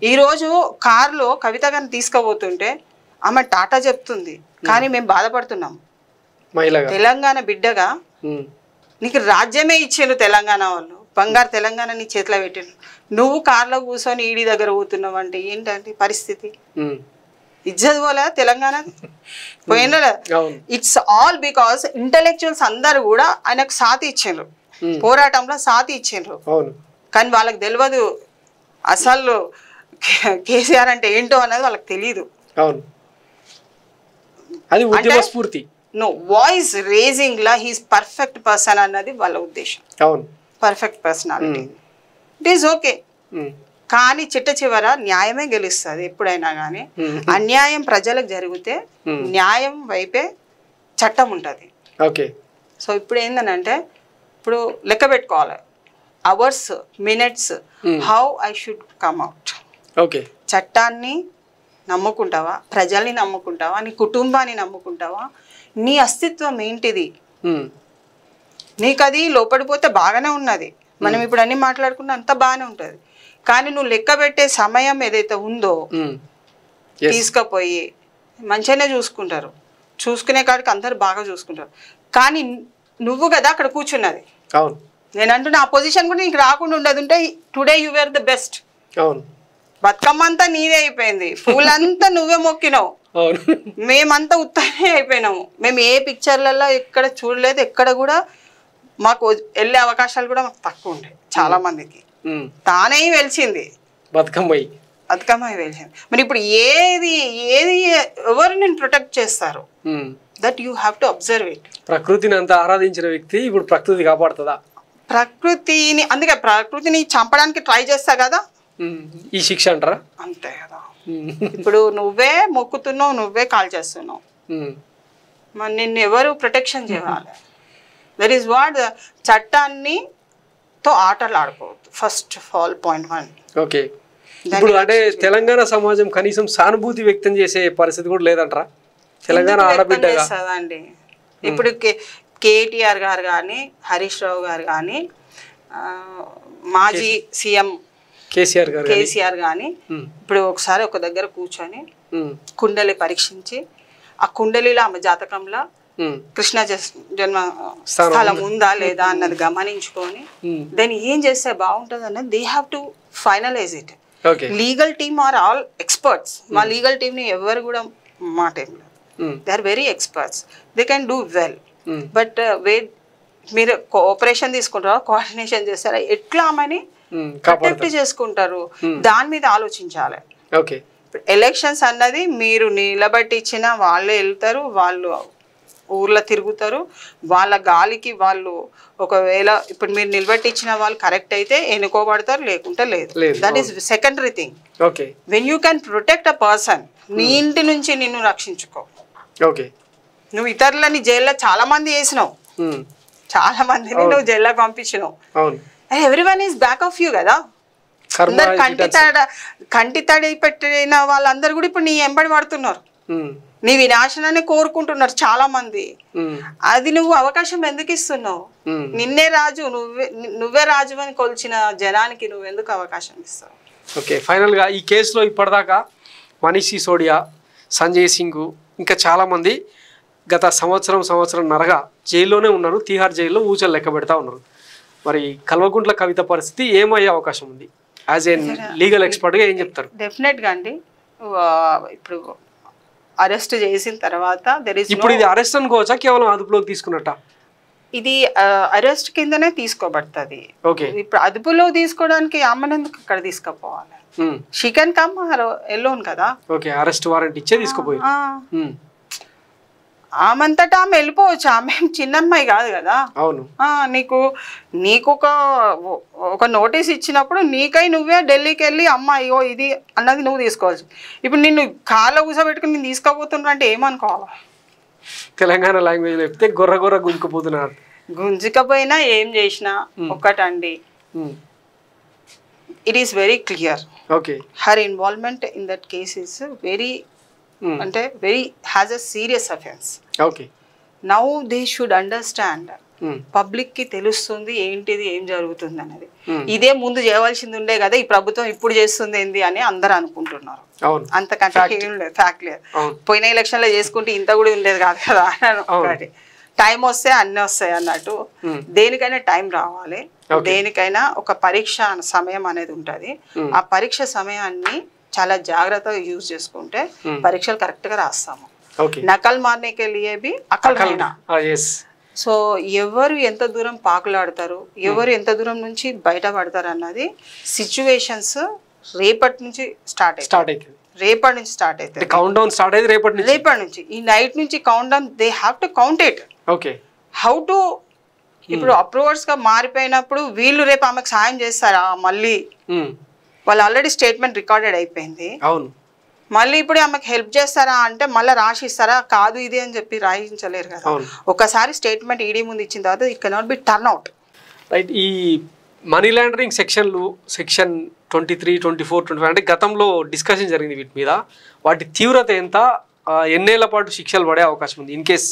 ఈ రోజు కారులో కవిత గారిని తీసుకుపోతుంటే ఆమె టాటా చెప్తుంది, కానీ మేము బాధపడుతున్నాం. తెలంగాణ బిడ్డగా నీకు రాజ్యమే ఇచ్చారు తెలంగాణ వాళ్ళు, బంగారు తెలంగాణ నీ చేతిలో పెట్టాను. నువ్వు కార్లో కూర్చొని ఈడీ దగ్గర పోతున్నావు అంటే ఏంటంటే పరిస్థితి? ఇజ్జత్ పోలే తెలంగాణ పోయిన. ఇట్స్ ఆల్ బికాస్ ఇంటెలెక్చువల్స్ అందరు కూడా ఆయనకు సాథ్ ఇచ్చిండ్రు, పోరాటంలో సాథ్ ఇచ్చిండ్రు. కానీ వాళ్ళకి తెలియదు అసలు కేసీఆర్ అంటే ఏంటో అన్నది వాళ్ళకి తెలియదు. నో వాయిస్ రేజింగ్ లా హీస్ పర్ఫెక్ట్ పర్సన్ అన్నది వాళ్ళ ఉద్దేశం. Perfect personality it is okay. కానీ చిట్ట చివర న్యాయమే గెలుస్తుంది ఎప్పుడైనా. కానీ అన్యాయం ప్రజలకు జరిగితే న్యాయం వైపే చట్టం ఉంటుంది. సో ఇప్పుడు ఏంటంటే ఇప్పుడు లెక్క పెట్టుకోవాలి, hours, minutes, how I should come out. చట్టాన్ని నమ్ముకుంటావా, ప్రజల్ని నమ్ముకుంటావా, నీ కుటుంబాన్ని నమ్ముకుంటావా, నీ అస్తిత్వం ఏంటిది? నీకు అది లోపడిపోతే బాగానే ఉన్నది, మనం ఇప్పుడు అన్ని మాట్లాడుకున్నా అంత బాగానే ఉంటుంది. కానీ నువ్వు లెక్క పెట్టే సమయం ఏదైతే ఉందో తీసుకుపోయి మంచిగానే చూసుకుంటారు, చూసుకునే కాడికి అందరు బాగా చూసుకుంటారు. కానీ నువ్వు కదా అక్కడ కూర్చున్నది. నేను అంటున్నా ఆ పొజిషన్ కూడా నీకు రాకుండా ఉండదు ఉంటే today you wear the best. Bathukamma అంతా నీదే అయిపోయింది, పూలంతా నువ్వే మొక్కినావు, మేమంతా ఉత్తనే అయిపోయినాము. మేము ఏ పిక్చర్లలో ఎక్కడ చూడలేదు, ఎక్కడ కూడా మాకు వెళ్ళే అవకాశాలు కూడా మాకు తక్కువ ఉండే. చాలా మందికి తానే వెలిచింది బతుకమ్మ వెలిచింది. మరి ఇప్పుడు ఏది ఎవరు నేను ప్రొటెక్ట్ చేస్తారు? That you have to observe it. ప్రకృతిని అంత ఆరాధించిన వ్యక్తి ఇప్పుడు ప్రకృతి కాపాడుతుందా? ప్రకృతిని అందుకే ప్రకృతిని చంపడానికి ట్రై చేస్తా కదా ఈ శిక్ష అంటారా? అంతే కదా. ఇప్పుడు నువ్వే మొక్కుతున్నావు, నువ్వే కాల్ చేస్తున్నావు, మరి నిన్ను ఎవరు ప్రొటెక్షన్ చేయాలి? దట్ ఈస్ వాట్ చట్టాన్ని తో ఆటలు ఆడుకోవద్దు. First of all point 1. Okay, ఇప్పుడు అంటే తెలంగాణ సమాజం కనీసం సానుభూతి వ్యక్తం చేసే పరిస్థితి కూడా లేదంటారా? తెలంగాణ ఆడబిడ్డగా అండి ఇప్పుడు కేటీఆర్ గారు కానీ, హరీష్ రావు గారు కానీ, మాజీ సీఎం కేసీఆర్ కానీ ఇప్పుడు ఒకసారి ఒక దగ్గర కూర్చొని కుండలి పరీక్షించి ఆ కుండలిలో ఆమె జాతకంలో కృష్ణ జన్మ స్థలం ఉందా లేదా అన్నది గమనించుకొని దాన్ని ఏం చేస్తే బాగుంటుంది అన్నది they have to finalise it. Legal team are all experts. మా లీగల్ టీమ్ని ఎవరు కూడా మాట ఏం లేదు, they are very experts, they can do well. But మీరు కోఆపరేషన్ తీసుకుంటారా, కోఆర్డినేషన్ చేస్తారా, ఎట్లా ఆమెని ప్రొటెక్ట్ చేసుకుంటారు, దాని మీద ఆలోచించాలి. ఓకే, ఎలక్షన్స్ అన్నది మీరు నిలబట్టి ఇచ్చిన వాళ్ళే వెళ్తారు, వాళ్ళు ఊర్లో తిరుగుతారు, వాళ్ళ గాలికి వాళ్ళు ఒకవేళ ఇప్పుడు మీరు నిలబట్టి ఇచ్చిన వాళ్ళు కరెక్ట్ అయితే ఎన్నుకోబడతారు, లేకుంటే లేదు. That is secondary thing. Okay, when you can protect a person, నీ ఇంటి నుంచి నిన్ను రక్షించుకో. ఓకే, నువ్వు ఇతరులని జైల్లో చాలా మంది వేసినావు, చాలా మందిని నువ్వు జైల్లో పంపించినావు. Everyone is back of you కదా. అందరు కంటి తడి పెట్టిన వాళ్ళందరూ కూడా ఇప్పుడు నీ ఎంబడి పడుతున్నారు, నీ వినాశనాన్ని కోరుకుంటున్నారు చాలా మంది. అది నువ్వు అవకాశం ఎందుకు ఇస్తున్నావు? నిన్నే రాజు, నువ్వే రాజు అని కొలిచిన జనానికి నువ్వు ఎందుకు అవకాశం ఇస్తావు? ఓకే, ఫైనల్గా ఈ కేసులో ఇప్పటిదాకా మనీష్ సిసోడియా, సంజయ్ సింగ్, ఇంకా చాలామంది గత సంవత్సరంన్నరగా జైల్లోనే ఉన్నారు. తీహార్ జైల్లో ఊచలు లెక్క పెడతా ఉన్నారు. మరి కల్వకుంట్ల కవిత పరిస్థితి ఏమయ్యే అవకాశం ఉంది? యాజ్ ఏ లీగల్ ఎక్స్పర్ట్గా ఏం చెప్తారు? డెఫినెట్గా అండి, ఇప్పుడు అరెస్ట్ చేసిన తర్వాత ఇప్పుడు ఇది అరెస్ట్ అనుకోవచ్చా, కేవలం అదుపులోకి తీసుకున్నట్ట? ఇది అరెస్ట్ కిందనే తీసుకోబడుతుంది. ఓకే, ఇప్పుడు అదుపులో తీసుకోవడానికి అమ్మని ఎందుకు అక్కడ తీసుకుపోవాలి? షీ కెన్ కమ్ ఎలోన్ కదా. ఓకే, అరెస్ట్ వారెంట్ ఇచ్చే తీసుకుపోయి ఆమంతటా ఆమె వెళ్ళిపోవచ్చు, ఆమె చిన్నమ్మాయి కాదు కదా. అవును, నీకు ఒక నోటీస్ ఇచ్చినప్పుడు నీకై నువ్వే ఢిల్లీకి వెళ్ళి అమ్మ అయ్యో ఇది అన్నది నువ్వు తీసుకోవచ్చు. ఇప్పుడు నిన్ను కాళ్ళ కూసబెట్టుకుని నేను తీసుకుపోతున్నా అంటే ఏమనుకోవాలి? తెలంగాణ లాంగ్వేజ్ చెప్తే గొర్ర గుంజుకుపోతున్నారు. గుంజుకపోయినా ఏం చేసినా ఒకటండి, it is very clear. Okay, her involvement in that case is very అంటే very has a serious offence. Okay, now they should understand, public కి తెలుస్తుంది ఏంటిది ఏం జరుగుతుంది అనేది. ఇదే ముందు చేయవలసింది ఉండే కదా, ఈ ప్రభుత్వం ఇప్పుడు చేస్తుంది ఏంది అని అందరు అనుకుంటున్నారు. అంతకంటే ఏం లేదు, ఫ్యాక్ట్ లేదు. పోయిన ఎలక్షన్ లో చేసుకుంటే ఇంత కూడా ఉండేది కాదు కదా. ఒకటి టైం వస్తే అన్నీ వస్తాయి అన్నట్టు, దేనికైనా టైం రావాలి, దేనికైనా ఒక పరీక్ష సమయం అనేది ఉంటుంది. ఆ పరీక్ష సమయాన్ని చాలా జాగ్రత్తగా యూజ్ చేసుకుంటే పరీక్షలు కరెక్ట్ గా రాస్తాము. నకల్ మారనేకే లియే భీ అకల్ రహనా. సో ఎవరు ఎంత దూరం పాకులాడతారు, ఎవరు ఎంత దూరం నుంచి బయటపడతారు అన్నది సిచ్యువేషన్స్ రేపటి నుంచి స్టార్ట్ అవుతుంది. రేపటి నుంచి స్టార్ట్ అవుతుంది కౌంట్ డౌన్ స్టార్ట్ అయ్యేది రేపటి నుంచి. ఈ నైట్ నుంచి count down, they have to count it. Okay, how to ఇప్పుడు అప్రూవర్స్ గా మారిపోయినప్పుడు వీళ్ళు రేపు ఆమెకు సాయం చేస్తారా? మళ్ళీ వాళ్ళు ఆల్రెడీ స్టేట్మెంట్ రికార్డెడ్ అయిపోయింది. అవును, మళ్ళీ ఇప్పుడు ఆమెకు హెల్ప్ చేస్తారా అంటే మళ్ళీ రాసిస్తారా? కాదు ఇది అని చెప్పి రాయించలేరు కదా. ఒకసారి స్టేట్మెంట్ ఈడీ ముందు ఇచ్చిన తర్వాత it cannot be turn out. Right, ఈ మనీ లాండరింగ్ సెక్షన్లు సెక్షన్ 23, 24, 25 అంటే గతంలో డిస్కషన్ జరిగింది వీటి మీద. వాటి తీవ్రత ఎంత, ఎన్నేళ్ల పాటు శిక్షలు పడే అవకాశం ఉంది ఇన్ కేస్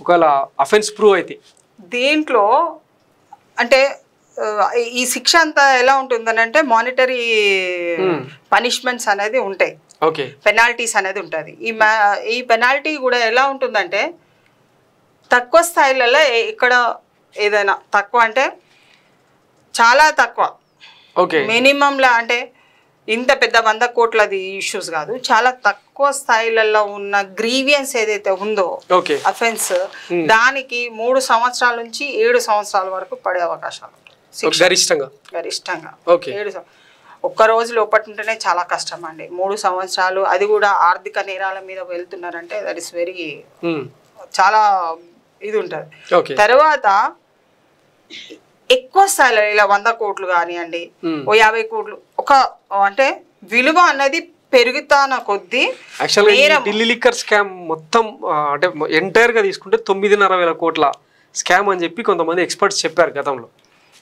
ఒకవేళ అఫెన్స్ ప్రూవ్ అయితే? దీంట్లో అంటే ఈ శిక్ష అంతా ఎలా ఉంటుందని అంటే మానిటరీ పనిష్మెంట్స్ అనేది ఉంటాయి, పెనాల్టీస్ అనేది ఉంటుంది. ఈ పెనాల్టీ కూడా ఎలా ఉంటుందంటే తక్కువ స్థాయిలలో ఇక్కడ ఏదైనా తక్కువ అంటే చాలా తక్కువ, మినిమంలా అంటే ఇంత పెద్ద 100 కోట్లది ఇష్యూస్ కాదు, చాలా తక్కువ స్థాయిలలో ఉన్న గ్రీవియన్స్ ఏదైతే ఉందో అఫెన్స్, దానికి 3 సంవత్సరాల నుంచి 7 సంవత్సరాల వరకు పడే అవకాశాలు గరిష్టంగా. 7 ఒక్క రోజు లోపటి ఉంటేనే చాలా కష్టం అండి. 3 సంవత్సరాలు, అది కూడా ఆర్థిక నేరాల మీద వెళ్తున్నారంటే దట్ ఈస్ వెరీ చాలా ఇది ఉంటుంది. తర్వాత ఎక్కువ స్థాయిలో ఇలా 100 కోట్లు కానివ్వండి, ఓ 50 కోట్లు, ఒక అంటే విలువ అనేది పెరుగుతాన కొద్దీ. ఢిల్లీ లిక్కర్ స్కామ్ మొత్తం అంటే ఎంటైర్ గా తీసుకుంటే 9.5 కోట్ల స్కామ్ అని చెప్పి కొంతమంది ఎక్స్పర్ట్స్ చెప్పారు గతంలో.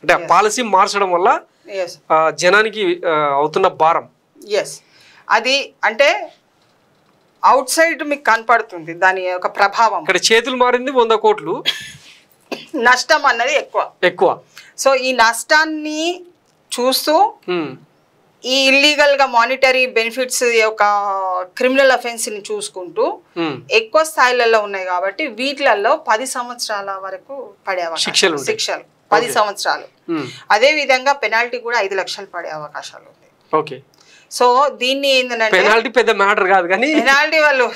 అంటే ఆ పాలసీ మార్చడం వల్ల జనానికి అవుతున్న భారం. అది అంటే అవుట్ సైడ్ మీకు కనపడుతుంది దాని యొక్క ప్రభావం. ఇక్కడ చేతులు మారింది 100 కోట్లు, నష్టం అన్నది ఎక్కువ. సో ఈ నష్టాన్ని చూస్తూ ఈ ఇల్లీగల్ గా మానిటరీ బెనిఫిట్స్ యొక్క క్రిమినల్ అఫెన్స్ ని చూసుకుంటూ ఎక్కువ స్థాయిలలో ఉన్నాయి కాబట్టి వీటిలలో 10 సంవత్సరాల వరకు పడే అవకాశాలు, శిక్షలు 10 సంవత్సరాలు. అదే విధంగా పెనాల్టీ కూడా 5 లక్షలు పడే అవకాశాలు ఉంది. సో దీన్ని ఏంటంటే పెనాల్టీ పెద్ద మ్యాటర్ కాదు కానీ పెనాల్టీ వాళ్ళు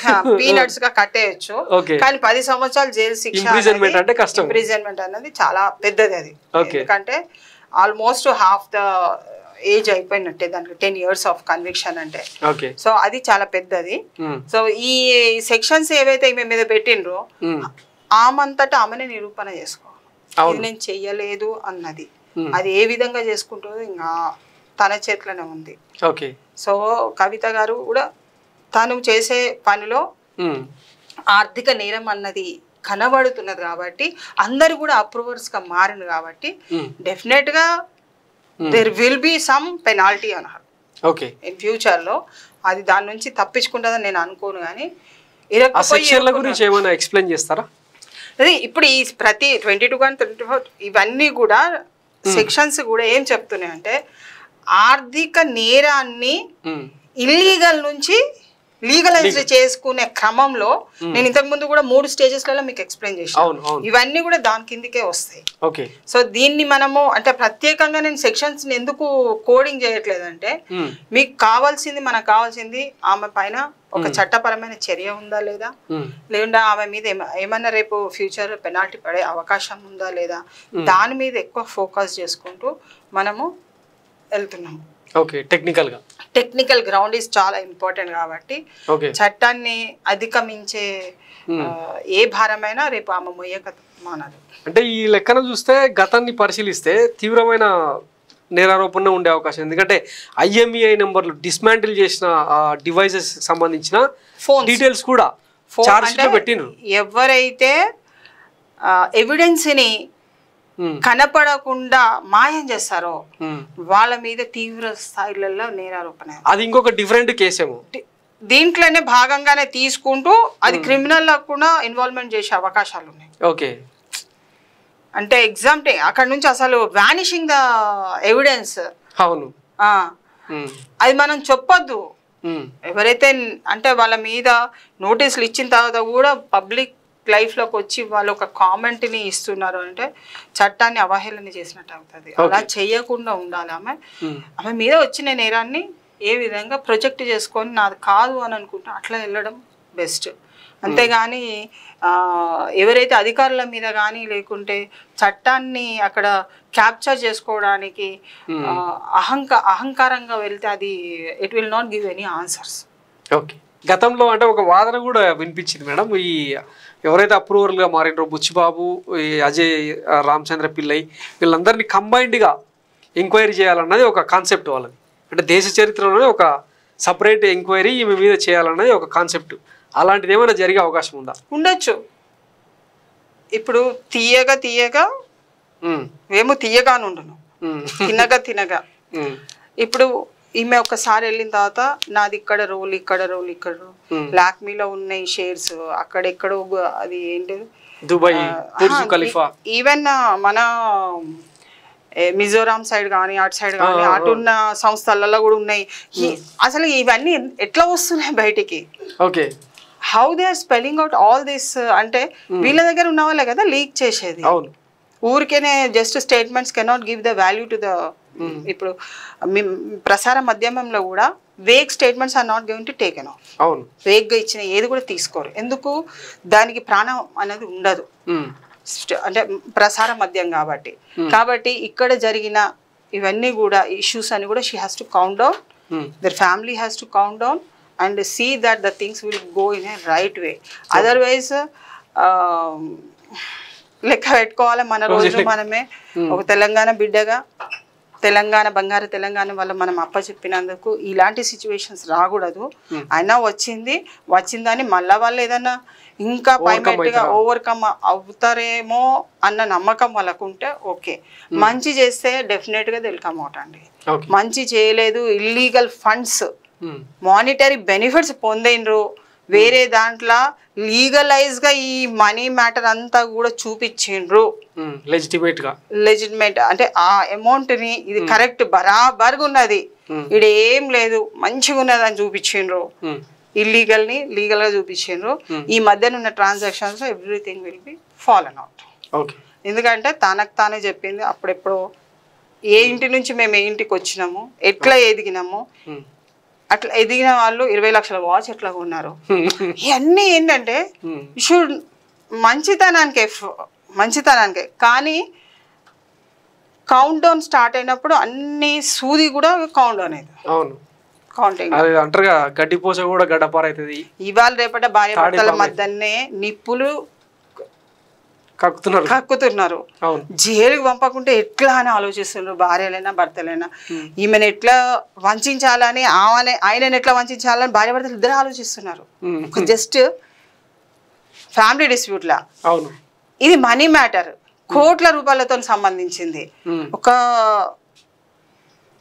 పీనట్స్ గా కట్టేయచ్చు, కానీ 10 సంవత్సరాలు జైలు శిక్ష, ఇంప్రిజన్మెంట్ అంటే కష్టం. ఇంప్రిజన్మెంట్ అనేది చాలా పెద్దది అది. ఎందుకంటే ఆల్మోస్ట్ హాఫ్ ద ఏజ్ అయిపోయినట్టే దానికి 10 years ఆఫ్ కన్విక్షన్ అంటే. సో అది చాలా పెద్దది. సో ఈ సెక్షన్స్ ఏవైతే ఈమె మీద పెట్టిండ్రో ఆమంతటా ఆమెనే నిరూపణ చేసుకోవాలి, ఇది నేను చెయ్యలేదు అన్నది. అది ఏ విధంగా చేసుకుంటుందో ఇంకా తన చేతిలోనే ఉంది. సో కవిత గారు కూడా తను చేసే పనిలో ఆర్థిక నేరం అన్నది కనబడుతున్నది కాబట్టి అందరు కూడా అప్రూవర్స్ గా మారింది కాబట్టి డెఫినెట్ గా there will be some penalty అన్నారు ఇన్ ఫ్యూచర్ లో. అది దాని నుంచి తప్పించుకుంటుందని నేను అనుకోను. కానీ గురించి ఏమైనా ఎక్స్ప్లెయిన్ చేస్తారా? అది ఇప్పుడు ఈ ప్రతి 22 కానీ 24 ఇవన్నీ కూడా సెక్షన్స్ కూడా ఏం చెప్తున్నాయి అంటే ఆర్థిక నేరాన్ని ఇల్లీగల్ నుంచి లీగలైజ్ చేసుకునే క్రమంలో నేను ఇంతకు ముందు కూడా 3 స్టేజెస్లలో మీకు ఎక్స్ప్లెయిన్ చేశాను. ఇవన్నీ కూడా దాని కిందకే వస్తాయి. సో దీన్ని మనము అంటే ప్రత్యేకంగా నేను సెక్షన్స్ ఎందుకు కోడింగ్ చేయట్లేదంటే మీకు కావాల్సింది, మనకు కావాల్సింది ఆమె పైన ఒక చట్టపరమైన చర్య ఉందా లేదా, లేకుండా ఆమె మీద ఏమన్నా రేపు ఫ్యూచర్ పెనాల్టీ పడే అవకాశం ఉందా లేదా, దాని మీద ఎక్కువ ఫోకస్ చేసుకుంటూ మనము వెళ్తున్నాము. టెక్నికల్ గ్రౌండ్ ఈజ్ చాలా ఇంపార్టెంట్ కాబట్టి చట్టాన్ని అధిగమించే ఏ భారమైనా రేపు ఆమె మొయ్యక మానదు. అంటే ఈ లెక్కన చూస్తే గతాన్ని పరిశీలిస్తే తీవ్రమైన నేరారోపణ ఉండే అవకాశం. ఎందుకంటే IMEI నెంబర్లు డిస్మాంటిల్ చేసిన డివైసెస్ సంబంధించిన ఫోన్ డీటెయిల్స్ కూడా చార్జ్ షీట్ లో పెట్టినారు. ఎవరైతే ఎవిడెన్స్ ని కనపడకుండా మాయం చేస్తారో వాళ్ళ మీద తీవ్ర స్థాయిలలో నేరారోపణ. అది ఇంకొక డిఫరెంట్ కేసేమో. దీంట్లోనే భాగంగానే తీసుకుంటూ అది క్రిమినల్ లో కూడా ఇన్వాల్వ్మెంట్ చేసే అవకాశాలు ఉన్నాయి. అంటే ఎగ్జాంపుల్ అక్కడ నుంచి అసలు వానిషింగ్ ద ఎవిడెన్స్. అవును, అది మనం చెప్పొద్దు. ఎవరైతే అంటే వాళ్ళ మీద నోటీసులు ఇచ్చిన తర్వాత కూడా పబ్లిక్ లైఫ్ లోకి వచ్చి వాళ్ళు ఒక కామెంట్ ని ఇస్తున్నారు అంటే చట్టాన్ని అవహేళన చేసినట్టు అవుతుంది. అలా చేయకుండా ఉండాలి. ఆమె మీద వచ్చిన నేరాన్ని ఏ విధంగా ప్రొజెక్ట్ చేసుకొని నాది కాదు అని అనుకుంటా అట్లా వెళ్ళడం బెస్ట్. అంతేగాని ఎవరైతే అధికారుల మీద కానీ లేకుంటే చట్టాన్ని అక్కడ క్యాప్చర్ చేసుకోవడానికి అహంకారంగా వెళ్తే అది it will not give any answers. గతంలో అంటే ఒక వాదన కూడా వినిపించింది మేడం, ఈ ఎవరైతే అప్రూవర్గా మారినరో బుచ్చిబాబు, అజయ్, రామచంద్ర పిల్లై వీళ్ళందరినీ కంబైన్డ్గా ఎంక్వైరీ చేయాలన్నది ఒక కాన్సెప్ట్ వాళ్ళది. అంటే దేశ చరిత్రలోనే ఒక సపరేట్ ఎంక్వైరీ ఈమె మీద చేయాలన్నది ఒక కాన్సెప్ట్. అలాంటిది ఏమైనా జరిగే అవకాశం ఉందా? ఉండొచ్చు. ఇప్పుడు తీయగా ఏమో తీయగా నుండును, తినగా ఇప్పుడు ఈమె ఒకసారి వెళ్ళిన తర్వాత నాది ఇక్కడ రోల్ లాక్మీలో ఉన్నాయి షేర్స్, అక్కడెక్కడో అది ఏంటిది దుబాయ్, ఈవెన్ మన మిజోరాం సైడ్ కానీ అటు సైడ్ కానీ అటున్న సంస్థలలో కూడా ఉన్నాయి. అసలు ఇవన్నీ ఎట్లా వస్తున్నాయి బయటికి? How they are spelling out all this అంటే వీళ్ళ దగ్గర ఉన్న వాళ్ళే కదా లీక్ చేసేది. ఊరికేనే just statements cannot give the value to the. ఇప్పుడు ప్రసార మాధ్యమంలో కూడా vague statements are not going to taken off. వేగ్గా ఇచ్చిన ఏది కూడా తీసుకోరు. ఎందుకు? దానికి ప్రాణం అనేది ఉండదు, అంటే ప్రసార మాధ్యం కాబట్టి ఇక్కడ జరిగిన ఇవన్నీ కూడా ఇష్యూస్ అని కూడా she has to count down, their family has to count down and see that the things will go in a right way. Otherwise లెక్క పెట్టుకోవాలి మన రోజు మనమే. ఒక తెలంగాణ బిడ్డగా తెలంగాణ బంగారు తెలంగాణ వల్ల మనం అప్పచెప్పినందుకు ఇలాంటి సిచ్యువేషన్స్ రాకూడదు. అయినా వచ్చిందని మళ్ళా వాళ్ళు ఏదన్నా ఇంకా పైమెట్టుగా ఓవర్కమ్ అవుతారేమో అన్న నమ్మకం వాళ్ళకు ఉంటే ఓకే. మంచి చేస్తే డెఫినెట్గా దిల్ కమ్ అవుట్ అండి. మంచి చేయలేదు, ఇల్లీగల్ ఫండ్స్ మానిటరీ బెనిఫిట్స్ పొందిండ్రు, వేరే దాంట్లో లీగలైజ్ గా ఈ మనీ మ్యాటర్ అంతా కూడా చూపించిండ్రు లెజిటిమేట్ అంటే ఆ అమౌంట్ ని ఇది కరెక్ట్ బరాబర్గా ఉన్నది, ఇది ఏం లేదు మంచిగా ఉన్నది అని చూపించిండ్రు. ఇల్లీగల్ ని లీగల్ గా చూపించిండ్రు. ఈ మధ్యన ఉన్న transactions everything will be fallen out. ఎందుకంటే తనకు తానే చెప్పింది అప్పుడెప్పుడు ఏ ఇంటి నుంచి మేము ఏ ఇంటికి వచ్చినాము, ఎట్లా ఎదిగినాము, అట్లా ఎదిగిన వాళ్ళు 20 లక్షల వాచ్ ఎట్లా ఉన్నారు. ఇవన్నీ ఏంటంటే షుడ్ మంచితనానికే కానీ కౌంట్ డౌన్ స్టార్ట్ అయినప్పుడు అన్ని సూది కూడా కౌంట్ డౌన్ అవుతుంది. అవును, కౌంటింగ్ అది అంటారుగా గడ్డి పోస కూడా గడ్డపార అవుతుంది. ఇవాళ రేపట భార్య భర్తల మధ్యనే నిప్పులు కక్కుతున్నారు. జైలుకి పంపకుంటే ఎట్లా అని ఆలోచిస్తున్నారు భార్యలైనా భర్తలైనా. ఈమెను ఎట్లా వంచాలని ఆయనను ఎట్లా వంచాలని భార్య భర్తలు ఇద్దరు ఆలోచిస్తున్నారు. జస్ట్ ఫ్యామిలీ డిస్ప్యూట్ లా. అవును, ఇది మనీ మ్యాటర్, కోట్ల రూపాయలతో సంబంధించింది.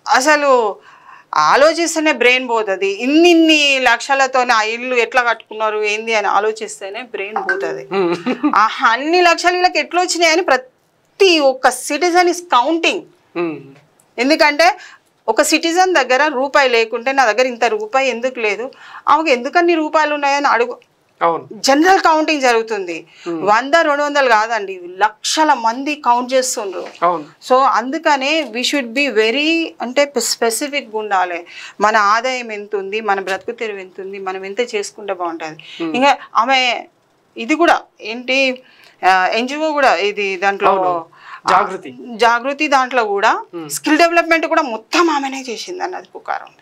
అసలు ఆలోచిస్తేనే బ్రెయిన్ పోతుంది. ఇన్ని లక్షలతో ఆ ఇల్లు ఎట్లా కట్టుకున్నారు ఏంది అని ఆలోచిస్తేనే బ్రెయిన్ పోతుంది. అన్ని లక్షలు వీళ్ళకి ఎట్లా వచ్చినాయని ప్రతి ఒక్క సిటిజన్ ఇస్ కౌంటింగ్. ఎందుకంటే ఒక సిటిజన్ దగ్గర రూపాయి లేకుంటే నా దగ్గర ఇంత రూపాయి ఎందుకు లేదు, ఆమెకు ఎందుకన్ని రూపాయలు ఉన్నాయని అడుగు. జనరల్ కౌంటింగ్ జరుగుతుంది. 100-200 కాదండి, లక్షల మంది కౌంట్ చేస్తుండ్రు. సో అందుకనే వీ షుడ్ బి వెరీ అంటే స్పెసిఫిక్గా ఉండాలి. మన ఆదాయం ఎంత ఉంది, మన బ్రతుకు తెరువు ఎంత ఉంది, మనం ఎంత చేసుకుంటే బాగుంటుంది. ఇంకా ఆమె ఇది కూడా ఏంటి ఎన్జిఓ కూడా ఇది దాంట్లో జాగృతి దాంట్లో కూడా స్కిల్ డెవలప్మెంట్ కూడా మొత్తం ఆమెనే చేసింది అన్నది పుకారం.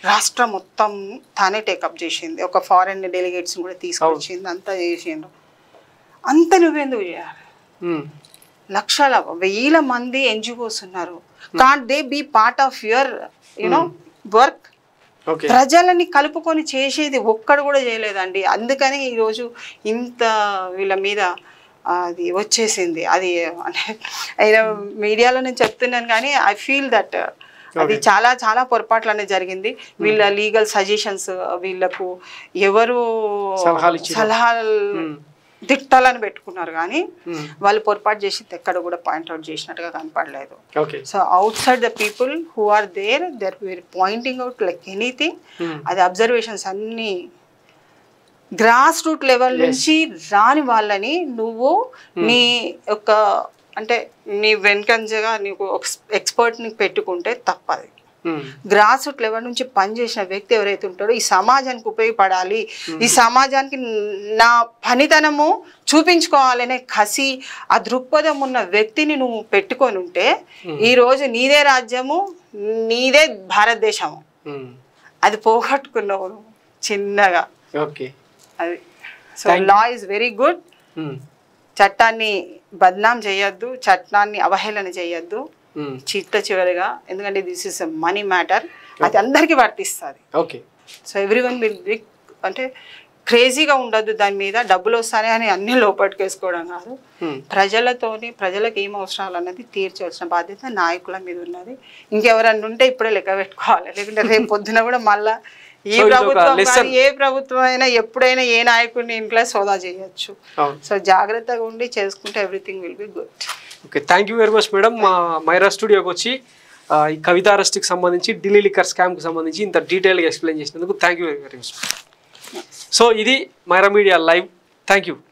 రాష్ట్రం మొత్తం తానే టేకప్ చేసింది. ఒక ఫారెన్ డెలిగేట్స్ కూడా తీసుకొచ్చింది, అంతా చేసిండ్రు. అంత నువ్వెందుకు చేయాలి? లక్షల 1000 మంది ఎన్జిఓస్ ఉన్నారు. Can't they be part of your you know work? ప్రజలని కలుపుకొని చేసేది ఒక్కడు కూడా చేయలేదండి. అందుకని ఈరోజు ఇంత వీళ్ళ మీద అది వచ్చేసింది. అది అంటే మీడియాలో నేను చెప్తున్నాను కానీ ఐ ఫీల్ దట్ అది చాలా చాలా పొరపాట్లు అనేది జరిగింది. వీళ్ళ లీగల్ సజెషన్స్ వీళ్ళకు ఎవరు సలహాలు తిట్టాలని పెట్టుకున్నారు కానీ వాళ్ళు పొరపాటు చేసి ఎక్కడ కూడా పాయింట్అవుట్ చేసినట్టుగా కనపడలేదు. So outside the people who are there pointing out like anything. అది అబ్జర్వేషన్స్ అన్ని గ్రాస్ రూట్ లెవెల్ నుంచి రాని వాళ్ళని నువ్వు నీ యొక్క అంటే నీ వెనకంజగా నీకు ఎక్స్పర్ట్ని పెట్టుకుంటే తప్పది. గ్రాస్ రూట్ లెవెల్ నుంచి పనిచేసిన వ్యక్తి ఎవరైతే ఉంటాడో ఈ సమాజానికి ఉపయోగపడాలి, ఈ సమాజానికి నా పనితనము చూపించుకోవాలనే కసి ఆ దృక్పథం ఉన్న వ్యక్తిని నువ్వు పెట్టుకొని ఉంటే ఈరోజు నీదే రాజ్యము, నీదే భారతదేశము. అది పోగొట్టుకున్నావు చిన్నగా. అది so law is very good. చట్టాన్ని బద్నాం చేయొద్దు, చట్టాన్ని అవహేళన చేయొద్దు చివరిగా. ఎందుకంటే this is a money matter, అది అందరికీ వర్తిస్తుంది. సో ఎవ్రీవన్ విల్ బి అంటే క్రేజీగా ఉండొద్దు దాని మీద. డబ్బులు వస్తానే అని అన్ని లోపట్టుకేసుకోవడం కాదు. ప్రజలకు ఏం అవసరాలు అన్నది తీర్చవలసిన బాధ్యత నాయకుల మీద ఉన్నది. ఇంకెవరన్నా ఉంటే ఇప్పుడే లెక్క పెట్టుకోవాలి, లేకుంటే రేపు పొద్దున కూడా మళ్ళా ఏ ప్రభుత్వం అయినా ఎప్పుడైనా ఏ నాయకుడిని ఇంట్లో సోదా చేయొచ్చు. సో జాగ్రత్తగా ఉండి చేసుకుంటే everything will be good. Okay, thank you very much madam. మా మైరా స్టూడియోకి వచ్చి ఈ కవిత అరెస్ట్కి సంబంధించి ఢిల్లీ లిక్కర్ స్కామ్కి సంబంధించి ఇంత డీటెయిల్గా ఎక్స్ప్లెయిన్ చేసినందుకు thank you very much. So ఇది Myra Media live. Thank you.